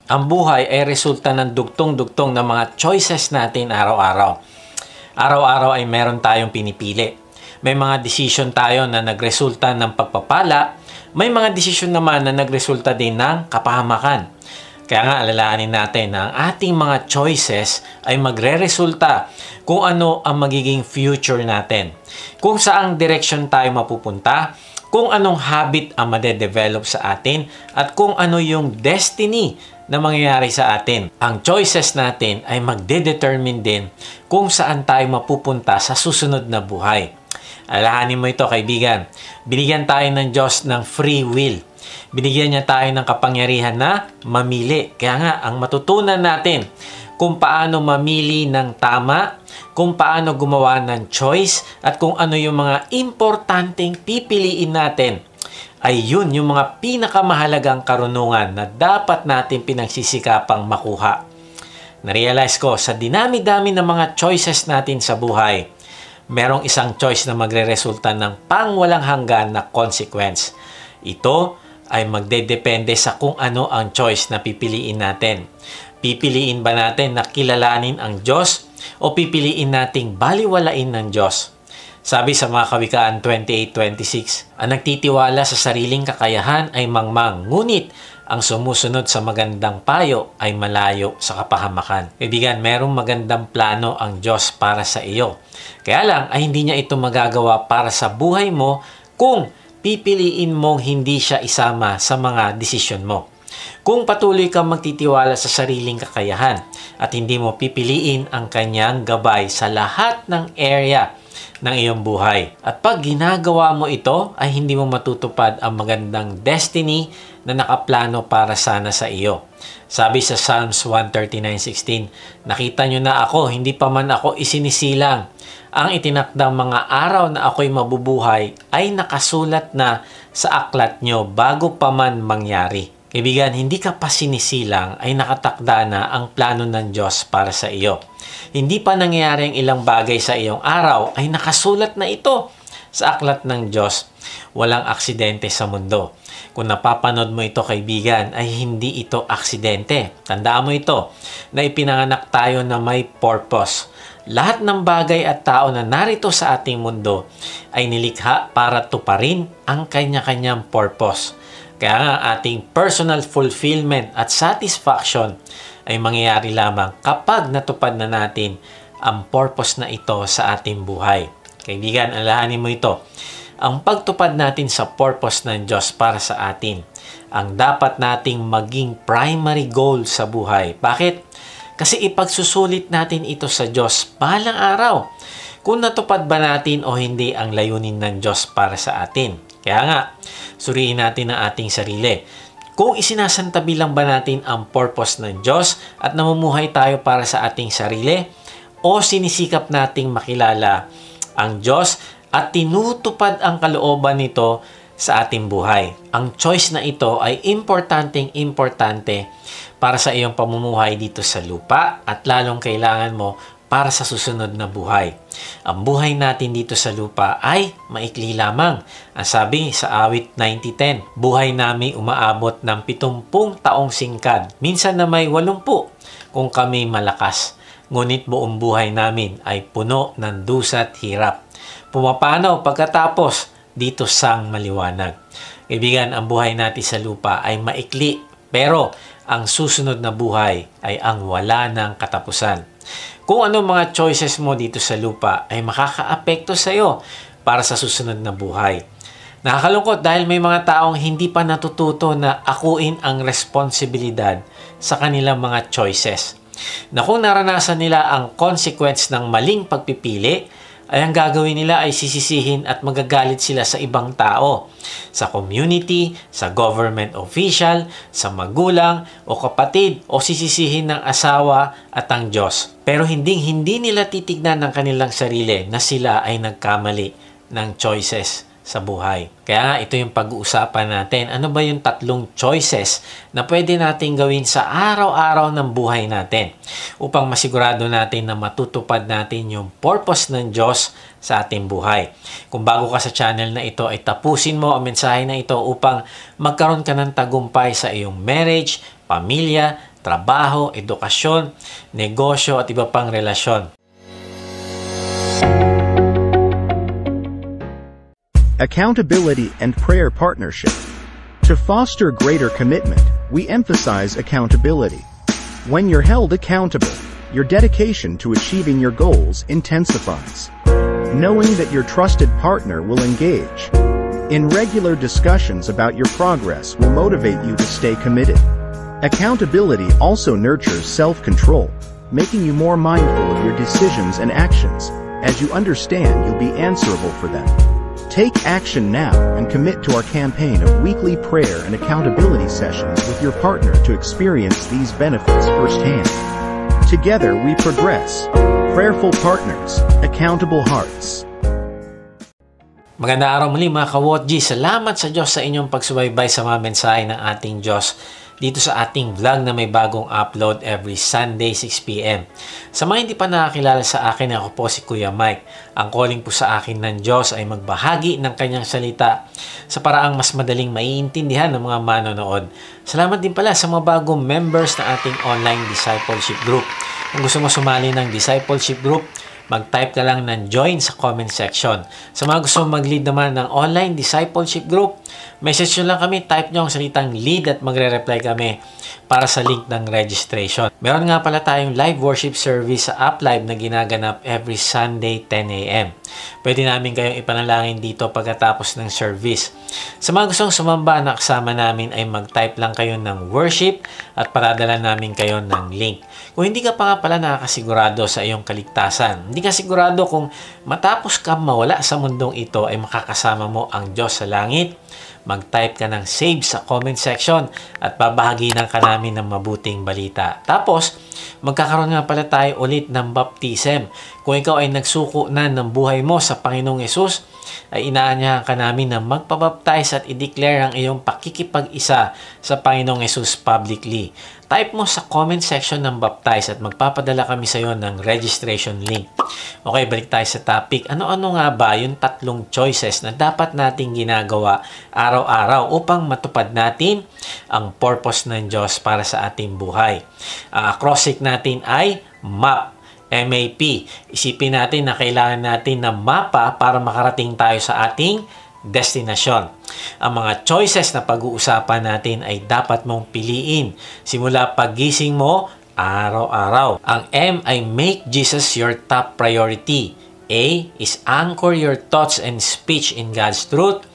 Ang buhay ay resulta ng dugtong-dugtong ng mga choices natin araw-araw. Araw-araw ay meron tayong pinipili. May mga desisyon tayo na nagresulta ng pagpapala, may mga desisyon naman na nagresulta din ng kapahamakan. Kaya nga alalahanin natin na ang ating mga choices ay magre-resulta kung ano ang magiging future natin. Kung saang direction tayo mapupunta, kung anong habit ang madedevelop sa atin, at kung ano yung destiny na mangyayari sa atin. Ang choices natin ay magdedetermine din kung saan tayo mapupunta sa susunod na buhay. Alalahanin mo ito, kaibigan. Binigyan tayo ng Diyos ng free will. Binigyan niya tayo ng kapangyarihan na mamili. Kaya nga, ang matutunan natin kung paano mamili ng tama, kung paano gumawa ng choice, at kung ano yung mga importanteng pipiliin natin, ay yun yung mga pinakamahalagang karunungan na dapat natin pinagsisikapang makuha. Narealize ko, sa dinami-dami ng mga choices natin sa buhay, merong isang choice na magre-resulta ng pangwalang hanggan na consequence. Ito ay magdedepende sa kung ano ang choice na pipiliin natin. Pipiliin ba natin na kilalanin ang Diyos o pipiliin nating baliwalain ng Diyos? Sabi sa mga Kawikaan 28:26, ang nagtitiwala sa sariling kakayahan ay mangmang, ngunit ang sumusunod sa magandang payo ay malayo sa kapahamakan. Kaibigan, merong magandang plano ang Diyos para sa iyo. Kaya lang ay hindi niya ito magagawa para sa buhay mo kung pipiliin mong hindi siya isama sa mga desisyon mo. Kung patuloy kang magtitiwala sa sariling kakayahan at hindi mo pipiliin ang kanyang gabay sa lahat ng area ng iyong buhay. At pag ginagawa mo ito, ay hindi mo matutupad ang magandang destiny na nakaplano para sana sa iyo. Sabi sa Psalms 139:16, nakita nyo na ako, hindi pa man ako isinisilang. Ang itinakdang mga araw na ako'y mabubuhay ay nakasulat na sa aklat nyo bago pa man mangyari. Kaibigan, hindi ka pa sinisilang ay nakatakda na ang plano ng Diyos para sa iyo. Hindi pa nangyayari ang ilang bagay sa iyong araw ay nakasulat na ito sa aklat ng Diyos. Walang aksidente sa mundo. Kung napapanood mo ito, kaibigan, ay hindi ito aksidente. Tandaan mo ito, na ipinanganak tayo na may purpose. Lahat ng bagay at tao na narito sa ating mundo ay nilikha para tuparin ang kanya-kanyang purpose. Kaya nga ating personal fulfillment at satisfaction ay mangyayari lamang kapag natupad na natin ang purpose na ito sa ating buhay. Kaibigan, alalahanin mo ito. Ang pagtupad natin sa purpose ng Diyos para sa atin, ang dapat nating maging primary goal sa buhay. Bakit? Kasi ipagsusulit natin ito sa Diyos balang araw kung natupad ba natin o hindi ang layunin ng Diyos para sa atin. Kaya nga, suriin natin ang ating sarili. Kung isinasantabi lang ba natin ang purpose ng Diyos at namumuhay tayo para sa ating sarili, o sinisikap nating makilala ang Diyos at tinutupad ang kalooban nito sa ating buhay. Ang choice na ito ay importante para sa iyong pamumuhay dito sa lupa at lalong kailangan mo para sa susunod na buhay. Ang buhay natin dito sa lupa ay maikli lamang. Ang sabi sa awit 90:10, buhay namin umaabot ng 70 taong singkad. Minsan na may 80 kung kami malakas. Ngunit buong buhay namin ay puno ng dusa at hirap. Pumapanaw pagkatapos dito sang maliwanag. Kaibigan, ang buhay natin sa lupa ay maikli, pero ang susunod na buhay ay ang wala ng katapusan. Kung ano mga choices mo dito sa lupa ay makakaapekto sa iyo para sa susunod na buhay. Nakakalungkot dahil may mga taong hindi pa natututo na akuin ang responsibilidad sa kanilang mga choices. Na kung naranasan nila ang consequence ng maling pagpipili, ay ang gagawin nila ay sisisihin at magagalit sila sa ibang tao, sa community, sa government official, sa magulang o kapatid, o sisisihin ng asawa at ang Diyos. Pero hindi nila titignan ng kanilang sarili na sila ay nagkamali ng choices sa buhay. Kaya nga, ito yung pag-uusapan natin. Ano ba yung 3 choices na pwede natin gawin sa araw-araw ng buhay natin upang masigurado natin na matutupad natin yung purpose ng Diyos sa ating buhay. Kung bago ka sa channel na ito, ay tapusin mo ang mensahe na ito upang magkaroon ka ng tagumpay sa iyong marriage, pamilya, trabaho, edukasyon, negosyo at iba pang relasyon. Accountability and prayer partnership. To foster greater commitment, we emphasize accountability. When you're held accountable, your dedication to achieving your goals intensifies. Knowing that your trusted partner will engage in regular discussions about your progress will motivate you to stay committed. Accountability also nurtures self-control, making you more mindful of your decisions and actions, as you understand you'll be answerable for them. Take action now and commit to our campaign of weekly prayer and accountability sessions with your partner to experience these benefits firsthand. Together we progress. Prayerful partners, accountable hearts. Magandang araw muli mga ka-WOTG. Salamat sa Diyos sa inyong pagsubaybay sa mga mensahe ng ating Diyos dito sa ating vlog na may bagong upload every Sunday 6 p.m. Sa mga hindi pa nakakilala sa akin, ako po si Kuya Mike. Ang calling po sa akin ng Diyos ay magbahagi ng kanyang salita sa paraang mas madaling maiintindihan ng mga manonood. Salamat din pala sa mga bagong members na ating online discipleship group. Kung gusto mo sumali ng discipleship group, mag-type ka lang ng join sa comment section. Sa mga gusto mag-lead naman ng online discipleship group, message nyo lang kami, type nyo ang salitang lead at magre-reply kami para sa link ng registration. Meron nga pala tayong live worship service sa App Live na ginaganap every Sunday 10 a.m. Pwede namin kayong ipanalangin dito pagkatapos ng service. Sa mga gustong sumamba na kasama namin ay mag-type lang kayo ng worship at paradala namin kayo ng link. Kung hindi ka pa nga pala nakakasigurado sa iyong kaligtasan, hindi ka sigurado kung matapos ka mawala sa mundong ito ay makakasama mo ang Diyos sa langit, mag-type ka ng save sa comment section at babahaginan ka namin ng mabuting balita. Tapos, magkakaroon nga pala tayo ulit ng baptism. Kung ikaw ay nagsuko na ng buhay mo sa Panginoong Yesus, ay inaanyahan ka namin na magpabaptize at i-declare ang iyong pakikipag-isa sa Panginoong Yesus publicly. Type mo sa comment section ng baptize at magpapadala kami sa iyo ng registration link. Okay, balik tayo sa topic. Ano-ano nga ba yung tatlong choices na dapat nating ginagawa araw-araw upang matupad natin ang purpose ng Diyos para sa ating buhay? Acrostic natin ay MAP. MAP. Isipin natin na kailangan natin ng mapa para makarating tayo sa ating destinasyon. Ang mga choices na pag-uusapan natin ay dapat mong piliin simula paggising mo araw-araw. Ang M ay make Jesus your top priority. A is anchor your thoughts and speech in God's truth.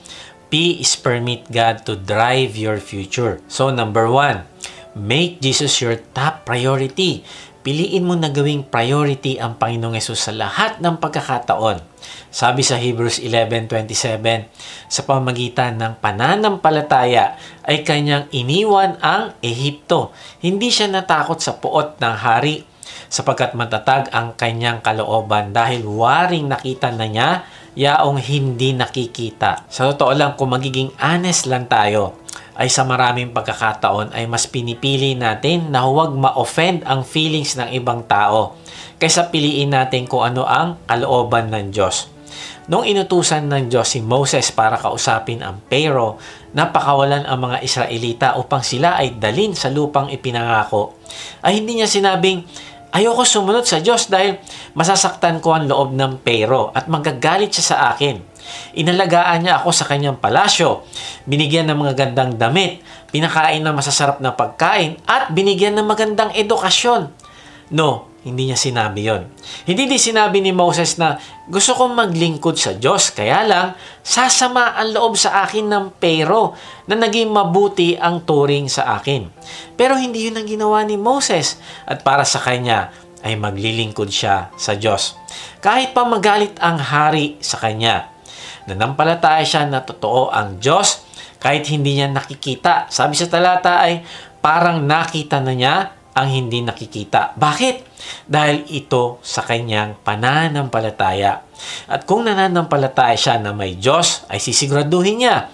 P is permit God to drive your future. So number 1, make Jesus your top priority. Piliin mo na gawing priority ang Panginoong Yesus sa lahat ng pagkakataon. Sabi sa Hebrews 11:27, sa pamamagitan ng pananampalataya ay kanyang iniwan ang Ehipto. Hindi siya natakot sa puot ng hari sapagkat matatag ang kanyang kalooban dahil waring nakita na niya yaong hindi nakikita. Sa totoo lang, kung magiging honest lang tayo, ay sa maraming pagkakataon ay mas pinipili natin na huwag ma-offend ang feelings ng ibang tao kaysa piliin natin kung ano ang kalooban ng Diyos. Nung inutusan ng Diyos si Moses para kausapin ang Pharaoh, napakawalan ang mga Israelita upang sila ay dalin sa lupang ipinangako, ay hindi niya sinabing, ayoko sumunod sa Diyos dahil masasaktan ko ang loob ng Pharaoh at magagalit siya sa akin. Inalagaan niya ako sa kanyang palasyo, binigyan ng mga gandang damit, pinakain ng masasarap na pagkain, at binigyan ng magandang edukasyon. No, hindi niya sinabi yon. Hindi din sinabi ni Moses na gusto kong maglingkod sa Diyos, kaya lang sasama ang loob sa akin ng Pharaoh na naging mabuti ang turing sa akin. Pero hindi yun ang ginawa ni Moses at para sa kanya ay maglilingkod siya sa Diyos. Kahit pa magalit ang hari sa kanya, nanampalataya siya na totoo ang Diyos kahit hindi niya nakikita. Sabi sa talata ay parang nakita na niya ang hindi nakikita. Bakit? Dahil ito sa kanyang pananampalataya. At kung nananampalataya siya na may Diyos, ay sisiguraduhin niya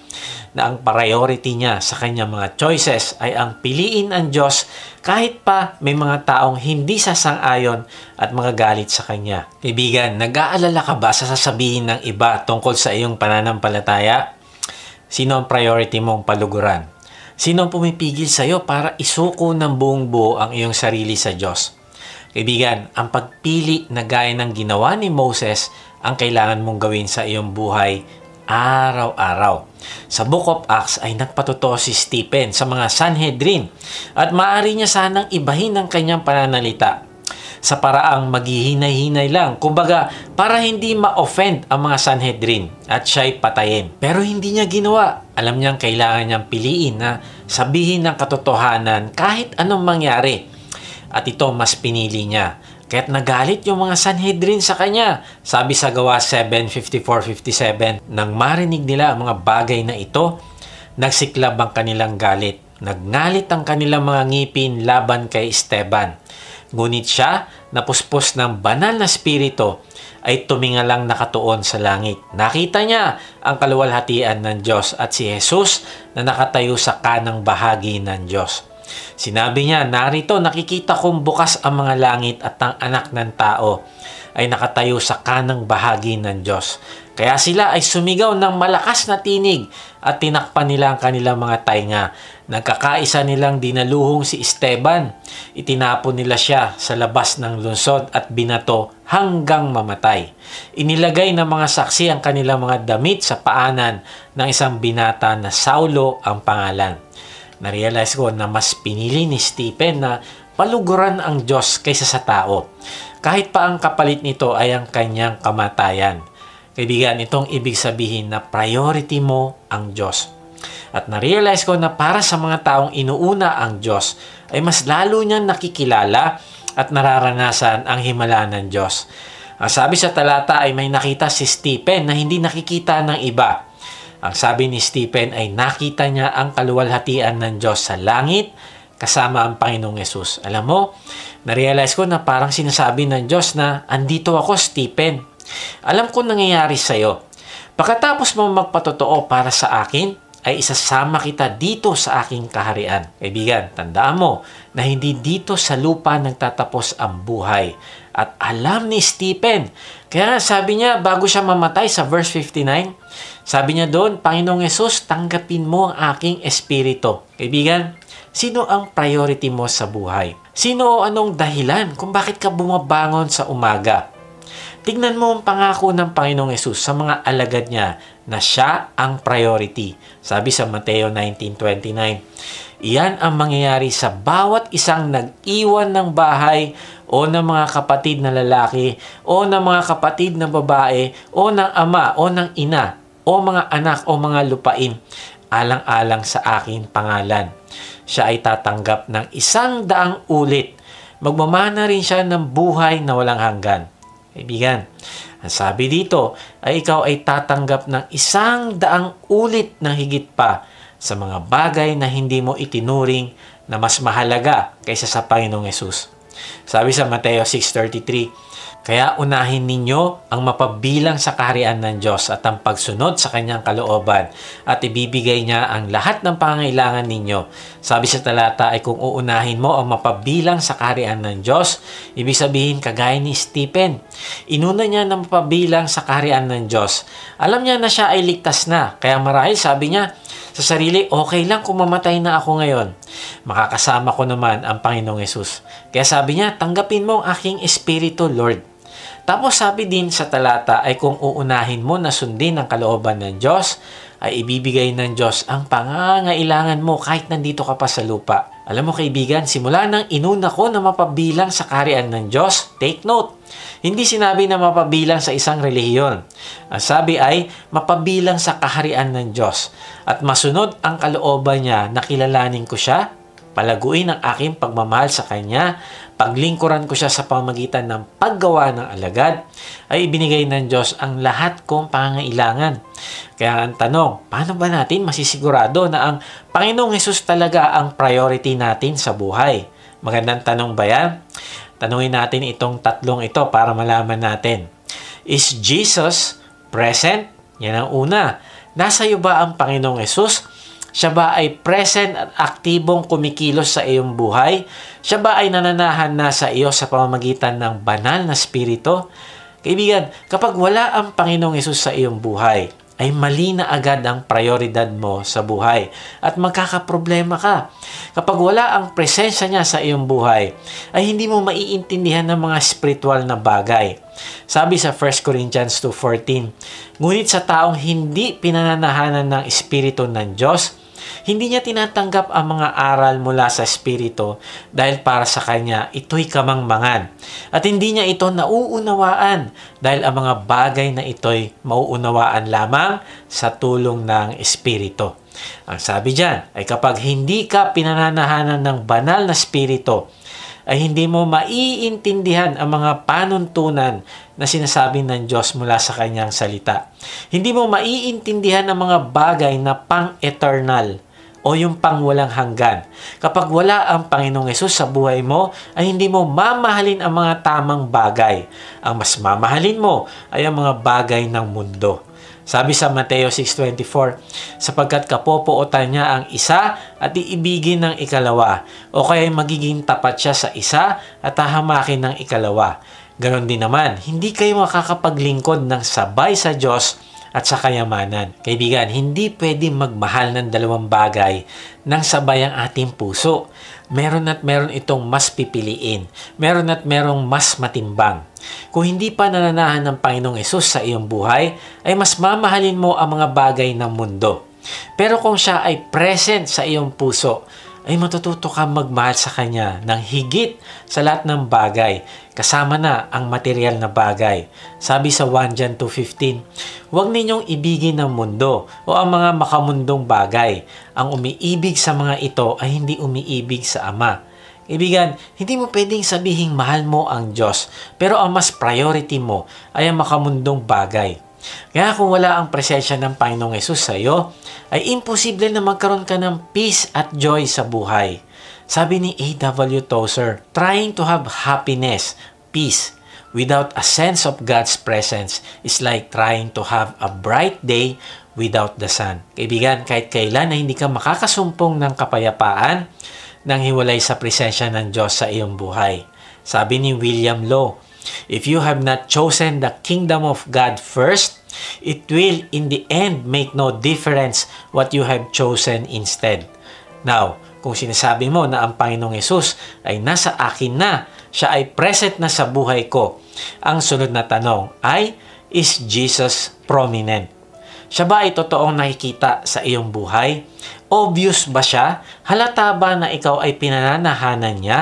na ang priority niya sa kanyang mga choices ay ang piliin ang Diyos kahit pa may mga taong hindi sasang-ayon at magagalit sa kanya. Kaibigan, nag-aalala ka ba sa sasabihin ng iba tungkol sa iyong pananampalataya? Sino ang priority mong paluguran? Sino ang pumipigil sa iyo para isuko ng buong buo ang iyong sarili sa Diyos? Kaibigan, ang pagpili na gaya ng ginawa ni Moses ang kailangan mong gawin sa iyong buhay araw-araw. Sa Book of Acts ay nagpatotoo si Stephen sa mga Sanhedrin at maaari niya sanang ibahin ang kanyang pananalita sa paraang maghihinay-hinay lang, kumbaga para hindi ma-offend ang mga Sanhedrin at siya'y patayin. Pero hindi niya ginawa. Alam niyang kailangan niyang piliin na sabihin ng katotohanan kahit anong mangyari. At ito mas pinili niya. Kaya't nagalit yung mga Sanhedrin sa kanya. Sabi sa Gawa 7:54-57, nang marinig nila ang mga bagay na ito, nagsiklab ang kanilang galit. Nagngalit ang kanilang mga ngipin laban kay Esteban. Ngunit siya, napuspos ng banal na spirito, ay tumingalang nakatuon sa langit. Nakita niya ang kaluwalhatian ng Diyos at si Jesus na nakatayo sa kanang bahagi ng Diyos. Sinabi niya, narito nakikita kong bukas ang mga langit at ang anak ng tao ay nakatayo sa kanang bahagi ng Diyos. Kaya sila ay sumigaw ng malakas na tinig at tinakpan nila ang kanilang mga tainga. Nagkakaisa nilang dinaluhong si Esteban. Itinapon nila siya sa labas ng lungsod at binato hanggang mamatay. Inilagay ng mga saksi ang kanilang mga damit sa paanan ng isang binata na Saulo ang pangalan. Narealize ko na mas pinili ni Stephen na paluguran ang Diyos kaysa sa tao. Kahit pa ang kapalit nito ay ang kanyang kamatayan. Kaibigan, itong ibig sabihin na priority mo ang Diyos. At narealize ko na para sa mga taong inuuna ang Diyos, ay mas lalo niyang nakikilala at nararanasan ang himala ng Diyos. Ang sabi sa talata ay may nakita si Stephen na hindi nakikita ng iba. Ang sabi ni Stephen ay nakita niya ang kaluwalhatian ng Diyos sa langit kasama ang Panginoong Yesus. Alam mo, narealize ko na parang sinasabi ng Diyos na andito ako, Stephen. Alam ko nangyayari sa iyo. Pagkatapos mo magpatotoo para sa akin, ay isasama kita dito sa aking kaharian. Kaibigan, tandaan mo na hindi dito sa lupa nagtatapos ang buhay. At alam ni Stephen. Kaya sabi niya bago siya mamatay sa verse 59, sabi niya doon, Panginoong Yesus, tanggapin mo ang aking espiritu. Kaibigan, sino ang priority mo sa buhay? Sino o anong dahilan kung bakit ka bumabangon sa umaga? Tignan mo ang pangako ng Panginoong Yesus sa mga alagad niya na siya ang priority. Sabi sa Mateo 19:29, iyan ang mangyayari sa bawat isang nag-iwan ng bahay o ng mga kapatid na lalaki o ng mga kapatid na babae o ng ama o ng ina o mga anak o mga lupain alang-alang sa aking pangalan. Siya ay tatanggap ng 100 ulit. Magmamana rin siya ng buhay na walang hanggan. Kaibigan, ang sabi dito ay ikaw ay tatanggap ng 100 ulit ng higit pa sa mga bagay na hindi mo itinuring na mas mahalaga kaysa sa Panginoong Yesus. Sabi sa Mateo 6:33, kaya unahin ninyo ang mapabilang sa kaharian ng Diyos at ang pagsunod sa kanyang kalooban at ibibigay niya ang lahat ng pangangailangan ninyo. Sabi sa talata ay kung uunahin mo ang mapabilang sa kaharian ng Diyos, ibig sabihin kagaya ni Stephen. Inuna niya na mapabilang sa kaharian ng Diyos. Alam niya na siya ay ligtas na, kaya marahil sabi niya sa sarili, okay lang kung mamatay na ako ngayon. Makakasama ko naman ang Panginoong Yesus. Kaya sabi niya, tanggapin mo ang aking espiritu, Lord. Tapos sabi din sa talata ay kung uunahin mo na sundin ang kalooban ng Diyos, ay ibibigay ng Diyos ang pangangailangan mo kahit nandito ka pa sa lupa. Alam mo kaibigan, simula nang inuna ko na mapabilang sa kaharian ng Diyos, take note, hindi sinabi na mapabilang sa isang relihiyon. Ang sabi ay mapabilang sa kaharian ng Diyos at masunod ang kalooban niya na kilalanin ko siya, palaguin ang aking pagmamahal sa Kanya, paglingkuran ko siya sa pamamagitan ng paggawa ng alagad, ay ibinigay ng Diyos ang lahat kong pangangailangan. Kaya ang tanong, paano ba natin masisigurado na ang Panginoong Hesus talaga ang priority natin sa buhay? Magandang tanong ba yan? Tanungin natin itong tatlong ito para malaman natin. Is Jesus present? Yan ang una. Nasa iyo ba ang Panginoong Hesus? Siya ba ay present at aktibong kumikilos sa iyong buhay? Siya ba ay nananahan na sa iyo sa pamamagitan ng banal na spirito? Kaibigan, kapag wala ang Panginoong Hesus sa iyong buhay, ay mali na agad ang prioridad mo sa buhay at magkakaproblema ka. Kapag wala ang presensya niya sa iyong buhay, ay hindi mo maiintindihan ng mga spiritual na bagay. Sabi sa 1 Corinthians 2:14, ngunit sa taong hindi pinananahanan ng Espiritu ng Diyos, hindi niya tinatanggap ang mga aral mula sa Espiritu dahil para sa kanya ito'y kamangmangan. At hindi niya ito nauunawaan dahil ang mga bagay na ito'y mauunawaan lamang sa tulong ng Espiritu. Ang sabi diyan ay kapag hindi ka pinananahanan ng banal na Espiritu, ay hindi mo maiintindihan ang mga panuntunan na sinasabi ng Diyos mula sa kanyang salita. Hindi mo maiintindihan ang mga bagay na pang-eternal o yung pang walang hanggan. Kapag wala ang Panginoong Hesus sa buhay mo, ay hindi mo mamahalin ang mga tamang bagay. Ang mas mamahalin mo ay ang mga bagay ng mundo. Sabi sa Mateo 6:24, sapagkat kapopootan niya ang isa at iibigin ng ikalawa, o kaya magiging tapat siya sa isa at hahamakin ng ikalawa. Ganon din naman, hindi kayo makakapaglingkod ng sabay sa Diyos at sa kayamanan. Kaibigan, hindi pwedeng magmahal ng dalawang bagay ng sabay ang ating puso. Meron at meron itong mas pipiliin. Meron at merong mas matimbang. Kung hindi pa nananahan ng Panginoong Hesus sa iyong buhay, ay mas mamahalin mo ang mga bagay ng mundo. Pero kung siya ay present sa iyong puso, ay matututo kang magmahal sa Kanya ng higit sa lahat ng bagay, kasama na ang material na bagay. Sabi sa 1 John 2:15, huwag ninyong ibigin ng mundo o ang mga makamundong bagay. Ang umiibig sa mga ito ay hindi umiibig sa Ama. Ibigan, hindi mo pwedeng sabihing mahal mo ang Diyos, pero ang mas priority mo ay ang makamundong bagay. Kaya kung wala ang presensya ng Panginoong Hesus sa iyo, ay imposible na magkaroon ka ng peace at joy sa buhay. Sabi ni A.W. Tozer, trying to have happiness, peace, without a sense of God's presence is like trying to have a bright day without the sun. Kaibigan, kahit kailan na hindi ka makakasumpong ng kapayapaan nang hiwalay sa presensya ng Diyos sa iyong buhay. Sabi ni William Law, if you have not chosen the kingdom of God first, it will in the end make no difference what you have chosen instead. Now, kung sinasabi mo na ang Panginoong Hesus ay nasa akin na, siya ay present na sa buhay ko, ang sunod na tanong ay, is Jesus prominent? Siya ba ay totoong nakikita sa iyong buhay? Obvious ba siya? Halata ba na ikaw ay pinananahanan niya?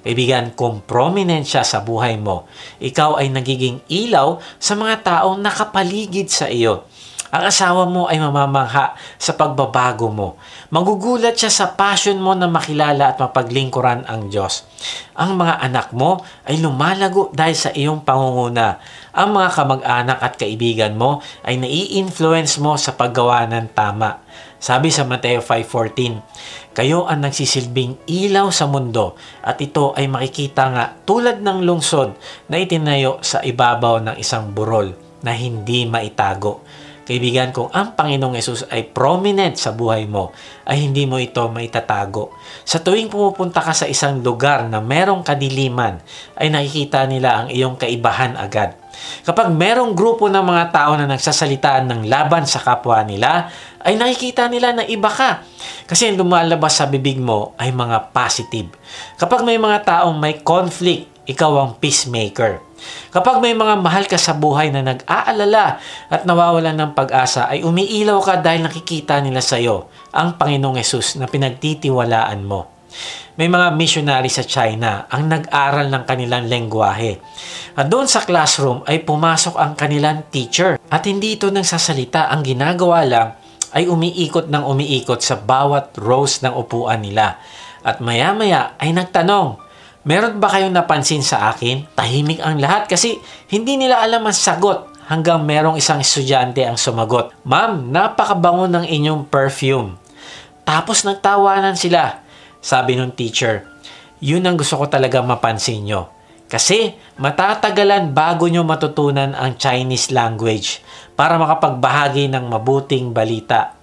Kaibigan, kung prominent siya sa buhay mo, ikaw ay nagiging ilaw sa mga taong nakapaligid sa iyo. Ang asawa mo ay mamamangha sa pagbabago mo. Magugulat siya sa passion mo na makilala at mapaglingkuran ang Diyos. Ang mga anak mo ay lumalago dahil sa iyong pangunguna. Ang mga kamag-anak at kaibigan mo ay nai-influence mo sa paggawa ng tama. Sabi sa Mateo 5:14, kayo ang nagsisilbing ilaw sa mundo at ito ay makikita nga tulad ng lungsod na itinayo sa ibabaw ng isang burol na hindi maitago. Kaibigan, kung ang Panginoong Hesus ay prominent sa buhay mo, ay hindi mo ito maitatago. Sa tuwing pumupunta ka sa isang lugar na merong kadiliman, ay nakikita nila ang iyong kaibahan agad. Kapag merong grupo ng mga tao na nagsasalitaan ng laban sa kapwa nila, ay nakikita nila na iba ka. Kasi lumalabas sa bibig mo ay mga positive. Kapag may mga taong may conflict, ikaw ang peacemaker. Kapag may mga mahal ka sa buhay na nag-aalala at nawawalan ng pag-asa, ay umiilaw ka dahil nakikita nila sa iyo ang Panginoong Hesus na pinagtitiwalaan mo. May mga missionary sa China ang nag-aral ng kanilang lengguwahe. At doon sa classroom ay pumasok ang kanilang teacher. At hindi ito nagsasalita, ang ginagawa lang ay umiikot ng umiikot sa bawat rows ng upuan nila. At maya-maya ay nagtanong, meron ba kayong napansin sa akin? Tahimik ang lahat kasi hindi nila alam ang sagot hanggang merong isang estudyante ang sumagot. Ma'am, napakabango ng inyong perfume. Tapos nagtawanan sila. Sabi ng teacher, yun ang gusto ko talaga mapansin nyo. Kasi matatagalan bago nyo matutunan ang Chinese language para makapagbahagi ng mabuting balita.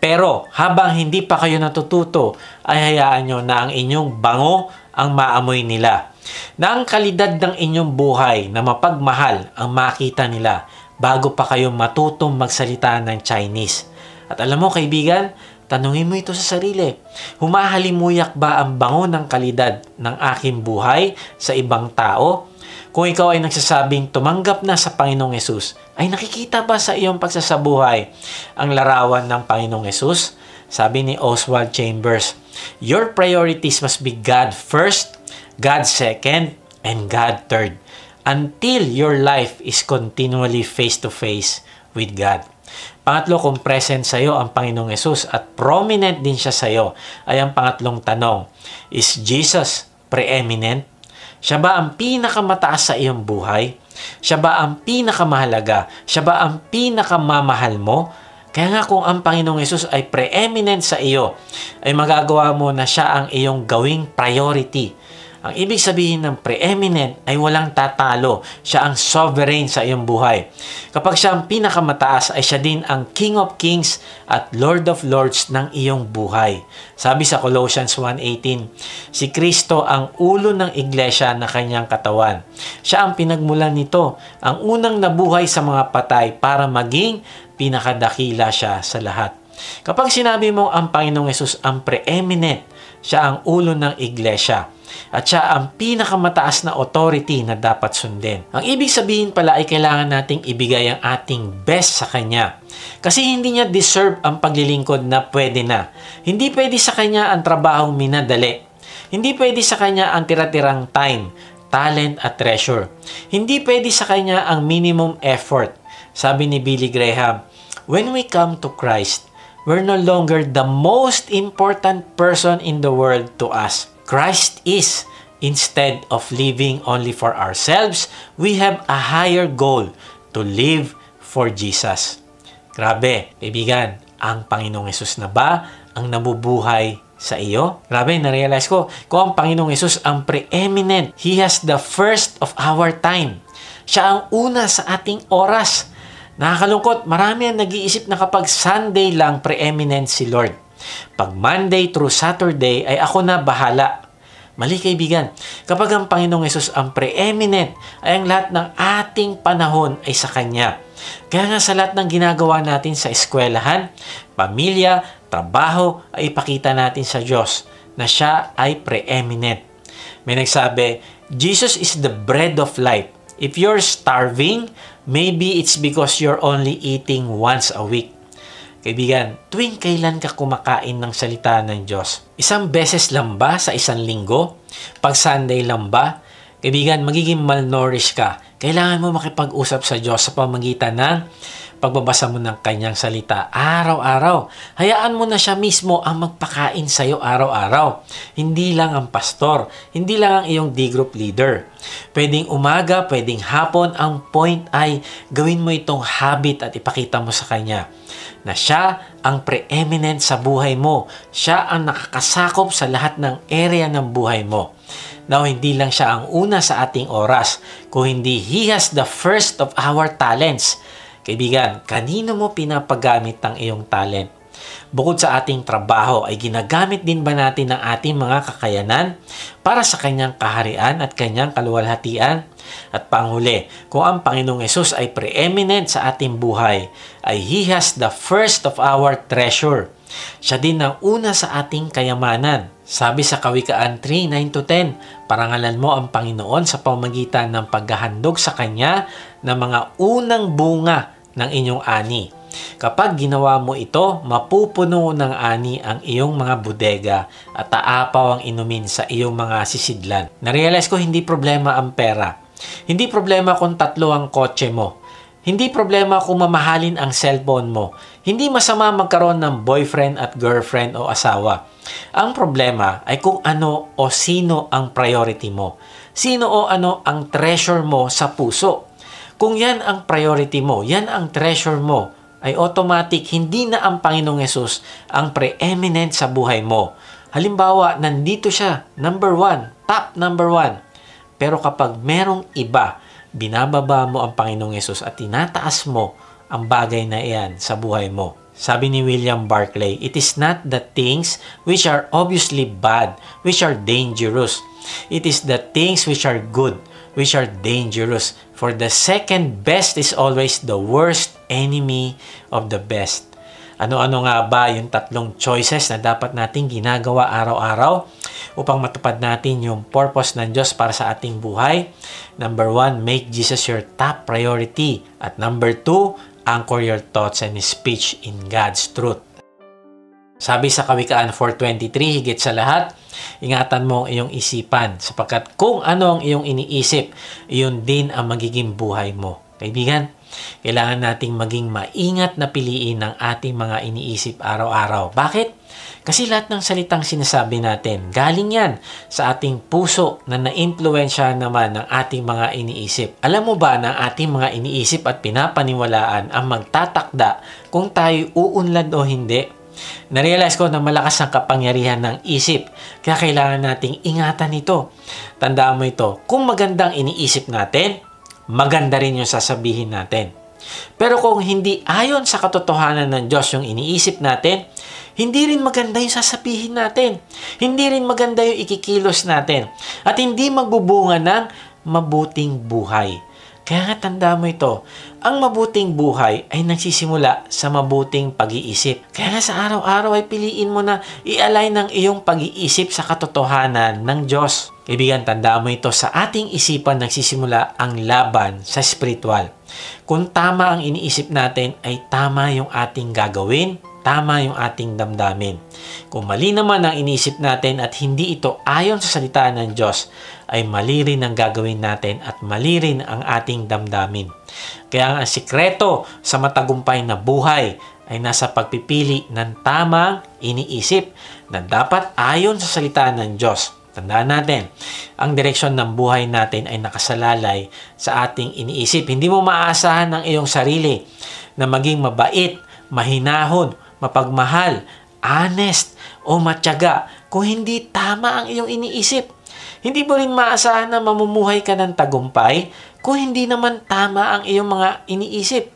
Pero habang hindi pa kayo natututo, ay hayaan nyo na ang inyong bango ang maamoy nila. Na ang kalidad ng inyong buhay na mapagmahal ang makita nila bago pa kayo matutong magsalita ng Chinese. At alam mo kaibigan, tanungin mo ito sa sarili. Humahalimuyak ba ang bango ng kalidad ng aking buhay sa ibang tao? Kung ikaw ay nagsasabing tumanggap na sa Panginoong Yesus, ay nakikita ba sa iyong pagsasabuhay ang larawan ng Panginoong Yesus? Sabi ni Oswald Chambers, your priorities must be God first, God second, and God third, until your life is continually face-to-face with God. Pangatlo, kung present sa iyo ang Panginoong Yesus at prominent din siya sa iyo, ay ang pangatlong tanong, is Jesus preeminent? Siya ba ang pinakamataas sa iyong buhay? Siya ba ang pinakamahalaga? Siya ba ang pinakamamahal mo? Kaya nga kung ang Panginoong Yesus ay preeminent sa iyo, ay magagawa mo na siya ang iyong gawing priority. Ang ibig sabihin ng preeminent ay walang tatalo. Siya ang sovereign sa iyong buhay. Kapag siya ang pinakamataas, ay siya din ang King of Kings at Lord of Lords ng iyong buhay. Sabi sa Colossians 1:18, si Kristo ang ulo ng iglesia na kanyang katawan. Siya ang pinagmulan nito, ang unang nabuhay sa mga patay para maging pinakadakila siya sa lahat. Kapag sinabi mo ang Panginoong Yesus ang preeminent, siya ang ulo ng iglesia. At siya ang pinakamataas na authority na dapat sundin. Ang ibig sabihin pala ay kailangan nating ibigay ang ating best sa Kanya. Kasi hindi niya deserve ang paglilingkod na pwede na. Hindi pwede sa Kanya ang trabahong minadali. Hindi pwede sa Kanya ang tira-tirang time, talent at treasure. Hindi pwede sa Kanya ang minimum effort. Sabi ni Billy Graham, when we come to Christ, we're no longer the most important person in the world to us. Christ is. Instead of living only for ourselves, we have a higher goal to live for Jesus. Grabe, kaibigan, ang Panginoong Yesus na ba ang nabubuhay sa iyo? Grabe, na-realize ko, kung ang Panginoong Yesus ang preeminent, He has the first of our time. Siya ang una sa ating oras. Nakakalungkot, marami ang nag-iisip na kapag Sunday lang preeminent si Lord. Pag Monday through Saturday ay ako na bahala. Mali kaibigan, kapag ang Panginoong Yesus ang preeminent, ay ang lahat ng ating panahon ay sa Kanya. Kaya nga sa lahat ng ginagawa natin sa eskwelahan, pamilya, trabaho, ay ipakita natin sa Diyos na siya ay preeminent. May nagsabi, Jesus is the bread of life. If you're starving, maybe it's because you're only eating once a week. Kaibigan, tuwing kailan ka kumakain ng salita ng Diyos? Isang beses lang ba sa isang linggo? Pag Sunday lang ba? Kaibigan, magiging malnourished ka. Kailangan mo makipag-usap sa Diyos sa pamamagitan ng pagbabasa mo ng kanyang salita araw-araw. Hayaan mo na siya mismo ang magpakain sa iyo araw-araw. Hindi lang ang pastor, hindi lang ang iyong D-group leader. Pwedeng umaga, pwedeng hapon. Ang point ay gawin mo itong habit at ipakita mo sa kanya na siya ang preeminent sa buhay mo. Siya ang nakakasakop sa lahat ng area ng buhay mo. Now, hindi lang siya ang una sa ating oras, kung hindi He has the first of our talents. Kaibigan, kanino mo pinapagamit ang iyong talent? Bukod sa ating trabaho, ay ginagamit din ba natin ang ating mga kakayanan para sa kanyang kaharian at kanyang kaluwalhatian? At panghuli, kung ang Panginoong Yesus ay preeminent sa ating buhay, ay He has the first of our treasure. Siya din ang una sa ating kayamanan. Sabi sa Kawikaan 3:9-10, parangalan mo ang Panginoon sa pamamagitan ng paghahandog sa Kanya ng mga unang bunga ng inyong ani. Kapag ginawa mo ito, mapupuno ng ani ang iyong mga bodega at taapaw ang inumin sa iyong mga sisidlan. Narealize ko hindi problema ang pera. Hindi problema kung 3 ang kotse mo. Hindi problema kung mamahalin ang cellphone mo. Hindi masama magkaroon ng boyfriend at girlfriend o asawa. Ang problema ay kung ano o sino ang priority mo. Sino o ano ang treasure mo sa puso. Kung yan ang priority mo, yan ang treasure mo, ay automatic hindi na ang Panginoong Yesus ang preeminent sa buhay mo. Halimbawa, nandito siya, number 1, top number 1. Pero kapag merong iba, binababa mo ang Panginoong Yesus at tinataas mo ang bagay na iyan sa buhay mo. Sabi ni William Barclay, it is not the things which are obviously bad, which are dangerous. It is the things which are good, which are dangerous. For the second best is always the worst enemy of the best. Ano-ano nga ba yung tatlong choices na dapat nating ginagawa araw-araw upang matupad natin yung purpose ng Diyos para sa ating buhay? Number 1, make Jesus your top priority. At number 2, anchor your thoughts and speech in God's truth. Sabi sa Kawikaan 4:23, higit sa lahat, ingatan mo ang iyong isipan sapagkat kung ano ang iyong iniisip, iyon din ang magiging buhay mo. Kaibigan, kailangan nating maging maingat na piliin ang ating mga iniisip araw-araw. Bakit? Kasi lahat ng salitang sinasabi natin, galing yan sa ating puso na naimpluwensya naman ng ating mga iniisip. Alam mo ba na ating mga iniisip at pinapaniwalaan ang magtatakda kung tayo uunlad o hindi? Narealize ko na malakas ang kapangyarihan ng isip, kaya kailangan nating ingatan ito. Tandaan mo ito, kung magandang iniisip natin, maganda rin yung sasabihin natin. Pero kung hindi ayon sa katotohanan ng Diyos yung iniisip natin, hindi rin maganda yung sasabihin natin. Hindi rin maganda yung ikikilos natin. At hindi magbubunga ng mabuting buhay. Kaya nga tanda mo ito, ang mabuting buhay ay nagsisimula sa mabuting pag-iisip. Kaya nga sa araw-araw ay piliin mo na i-align ng iyong pag-iisip sa katotohanan ng Diyos. Kaibigan, tanda mo ito, sa ating isipan nagsisimula ang laban sa spiritual. Kung tama ang iniisip natin, ay tama yung ating gagawin, tama yung ating damdamin. Kung mali naman ang iniisip natin at hindi ito ayon sa salita ng Diyos, ay mali rin ang gagawin natin at mali rin ang ating damdamin. Kaya ang sikreto sa matagumpay na buhay ay nasa pagpipili ng tamang iniisip na dapat ayon sa salita ng Diyos. Tandaan natin, ang direksyon ng buhay natin ay nakasalalay sa ating iniisip. Hindi mo maaasahan ng iyong sarili na maging mabait, mahinahon, mapagmahal, honest, o matyaga kung hindi tama ang iyong iniisip. Hindi mo rin maasahan na mamumuhay ka ng tagumpay kung hindi naman tama ang iyong mga iniisip.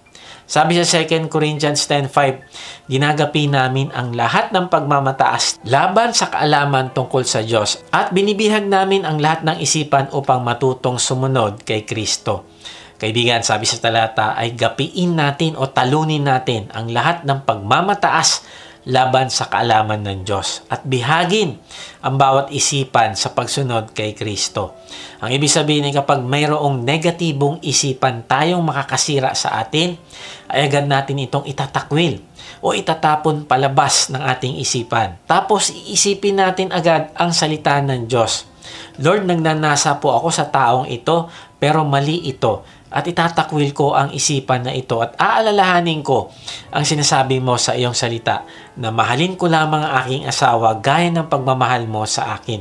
Sabi sa 2 Corinthians 10:5, ginagapi namin ang lahat ng pagmamataas laban sa kaalaman tungkol sa Diyos at binibihag namin ang lahat ng isipan upang matutong sumunod kay Kristo. Kaibigan, sabi sa talata ay gapiin natin o talunin natin ang lahat ng pagmamataas laban sa kaalaman ng Diyos at bihagin ang bawat isipan sa pagsunod kay Kristo. Ang ibig sabihin ay kapag mayroong negatibong isipan tayong makakasira sa atin, ay agad natin itong itatakwil o itatapon palabas ng ating isipan. Tapos iisipin natin agad ang salita ng Diyos. Lord, nagnanasa po ako sa taong ito pero mali ito. At itatakwil ko ang isipan na ito at aalalahanin ko ang sinasabi mo sa iyong salita na mahalin ko lamang ang aking asawa gaya ng pagmamahal mo sa akin.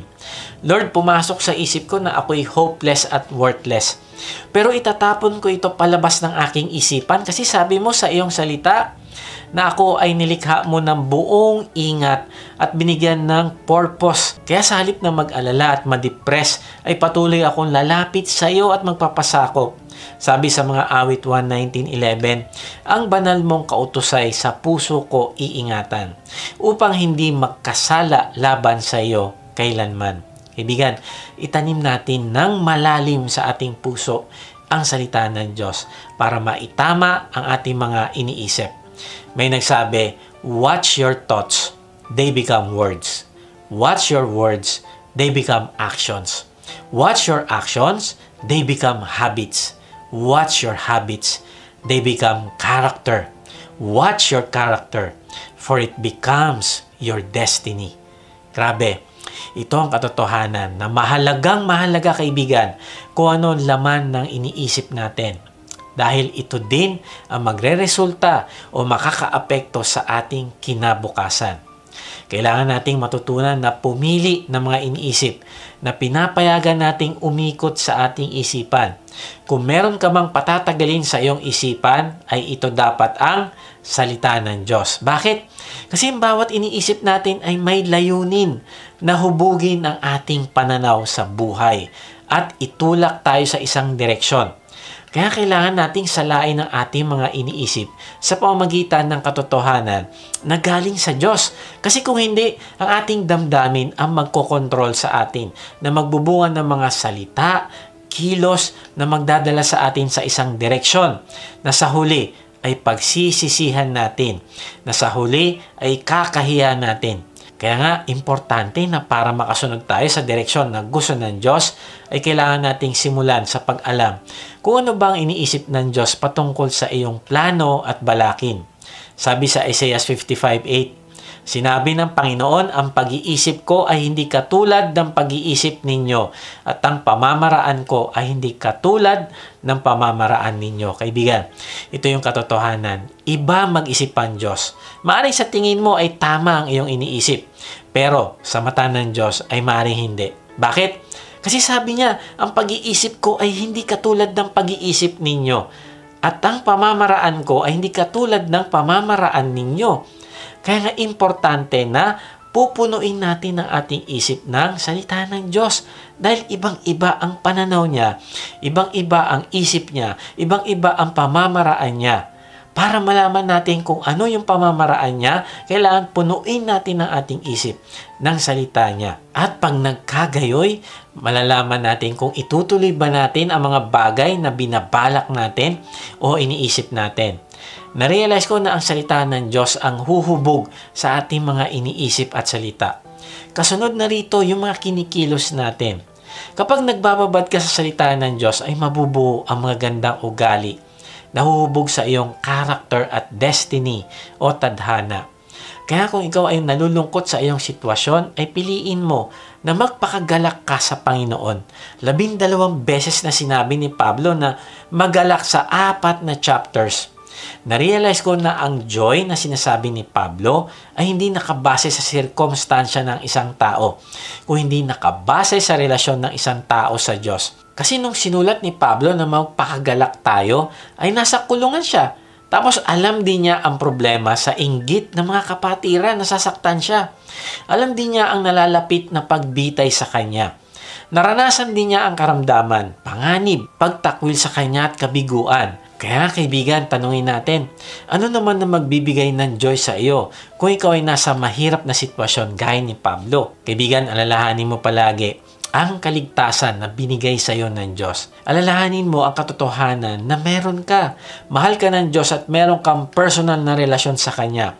Lord, pumasok sa isip ko na ako'y hopeless at worthless. Pero itatapon ko ito palabas ng aking isipan kasi sabi mo sa iyong salita na ako ay nilikha mo ng buong ingat at binigyan ng purpose. Kaya sa halip na mag-alala at ma-depress ay patuloy akong lalapit sa iyo at magpapasakop. Sabi sa mga awit 1:19-11, ang banal mong kautusay sa puso ko iingatan upang hindi magkasala laban sa iyo kailanman. Kaibigan, itanim natin ng malalim sa ating puso ang salita ng Diyos para maitama ang ating mga iniisip. May nagsabi, watch your thoughts, they become words. Watch your words, they become actions. Watch your actions, they become habits. Watch your habits, they become character. Watch your character, for it becomes your destiny. Grabe, ito ang katotohanan na mahalaga kaibigan kung ano laman ng iniisip natin. Dahil ito din ang magre-resulta o makakaapekto sa ating kinabukasan. Kailangan nating matutunan na pumili ng mga iniisip na pinapayagan nating umikot sa ating isipan. Kung meron ka mang patatagalin sa iyong isipan, ay ito dapat ang salita ng Diyos. Bakit? Kasi bawat iniisip natin ay may layunin na hubugin ang ating pananaw sa buhay at itulak tayo sa isang direksyon. Kaya kailangan nating salain ang ating mga iniisip sa pamamagitan ng katotohanan na galing sa Diyos. Kasi kung hindi, ang ating damdamin ang magkokontrol sa atin na magbubunga ng mga salita, kilos na magdadala sa atin sa isang direksyon na sa huli ay pagsisisihan natin, na sa huli ay kakahiya natin. Kaya nga, importante na para makasunod tayo sa direksyon na gusto ng Diyos, ay kailangan nating simulan sa pag-alam kung ano bang iniisip ng Diyos patungkol sa iyong plano at balakin. Sabi sa Isaiah 55:8, sinabi ng Panginoon, ang pag-iisip ko ay hindi katulad ng pag-iisip ninyo at ang pamamaraan ko ay hindi katulad ng pamamaraan ninyo. Kaibigan, ito yung katotohanan. Iba mag-isip ang Diyos. Maaaring sa tingin mo ay tama ang iyong iniisip, pero sa mata ng Diyos ay maaaring hindi. Bakit? Kasi sabi niya, ang pag-iisip ko ay hindi katulad ng pag-iisip ninyo at ang pamamaraan ko ay hindi katulad ng pamamaraan ninyo. Kaya nga importante na pupunuin natin ang ating isip ng salita ng Diyos. Dahil ibang-iba ang pananaw niya, ibang-iba ang isip niya, ibang-iba ang pamamaraan niya. Para malaman natin kung ano yung pamamaraan niya, kailangan punuin natin ang ating isip ng salita niya. At pag nagkagayoy, malalaman natin kung itutuloy ba natin ang mga bagay na binabalak natin o iniisip natin. Narealize ko na ang salita ng Diyos ang huhubog sa ating mga iniisip at salita. Kasunod na rito yung mga kinikilos natin. Kapag nagbababad ka sa salita ng Diyos ay mabubuo ang mga gandang ugali na huhubog sa iyong character at destiny o tadhana. Kaya kung ikaw ay nalulungkot sa iyong sitwasyon, ay piliin mo na magpakagalak ka sa Panginoon. 12 beses na sinabi ni Pablo na magalak sa 4 na chapters. Narealize ko na ang joy na sinasabi ni Pablo ay hindi nakabase sa sirkumstansya ng isang tao, kung hindi nakabase sa relasyon ng isang tao sa Diyos. Kasi nung sinulat ni Pablo na magpakagalak tayo, ay nasa kulungan siya. Tapos alam din niya ang problema sa inggit ng mga kapatiran, nasasaktan siya. Alam din niya ang nalalapit na pagbitay sa kanya. Naranasan din niya ang karamdaman, panganib, pagtakwil sa kanya at kabiguan. Kaya kaibigan, tanungin natin, ano naman na magbibigay ng joy sa iyo kung ikaw ay nasa mahirap na sitwasyon gaya ni Pablo? Kaibigan, alalahanin mo palagi ang kaligtasan na binigay sa iyo ng Diyos. Alalahanin mo ang katotohanan na meron ka. Mahal ka ng Diyos at meron kang personal na relasyon sa Kanya.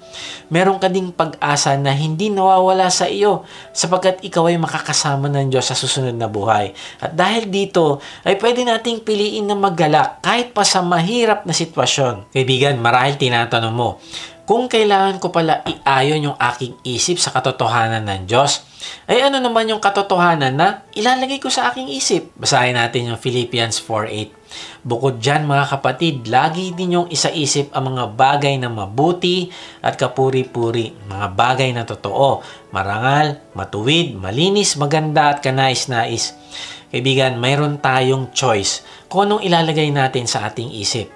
Meron ka ding pag-asa na hindi nawawala sa iyo sapagkat ikaw ay makakasama ng Diyos sa susunod na buhay. At dahil dito, ay pwede nating piliin na maggalak kahit pa sa mahirap na sitwasyon. Kaibigan, marahil tinatanong mo, kung kailangan ko pala iayon yung aking isip sa katotohanan ng Diyos, ay ano naman yung katotohanan na ilalagay ko sa aking isip? Basahin natin yung Philippians 4:8. Bukod dyan mga kapatid, lagi ninyong isaisip ang mga bagay na mabuti at kapuri-puri, mga bagay na totoo, marangal, matuwid, malinis, maganda at kanais-nais. Kaibigan, mayroon tayong choice kung anong ilalagay natin sa ating isip.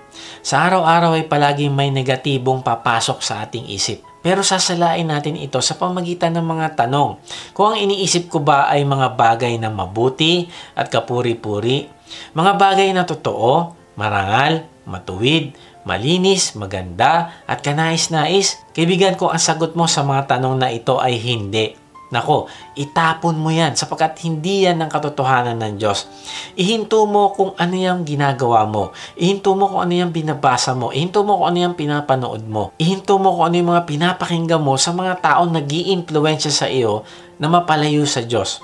Sa araw-araw ay palaging may negatibong papasok sa ating isip. Pero sasalain natin ito sa pamagitan ng mga tanong. Kung ang iniisip ko ba ay mga bagay na mabuti at kapuri-puri, mga bagay na totoo, marangal, matuwid, malinis, maganda, at kanais-nais, kaibigan ko ang sagot mo sa mga tanong na ito ay hindi. Nako, itapon mo yan sapagkat hindi yan ang katotohanan ng Diyos. Ihinto mo kung ano yung ginagawa mo. Ihinto mo kung ano yung binabasa mo. Ihinto mo kung ano yung pinapanood mo. Ihinto mo kung ano yung mga pinapakinggan mo sa mga taong nag-i-influensya sa iyo na mapalayo sa Diyos.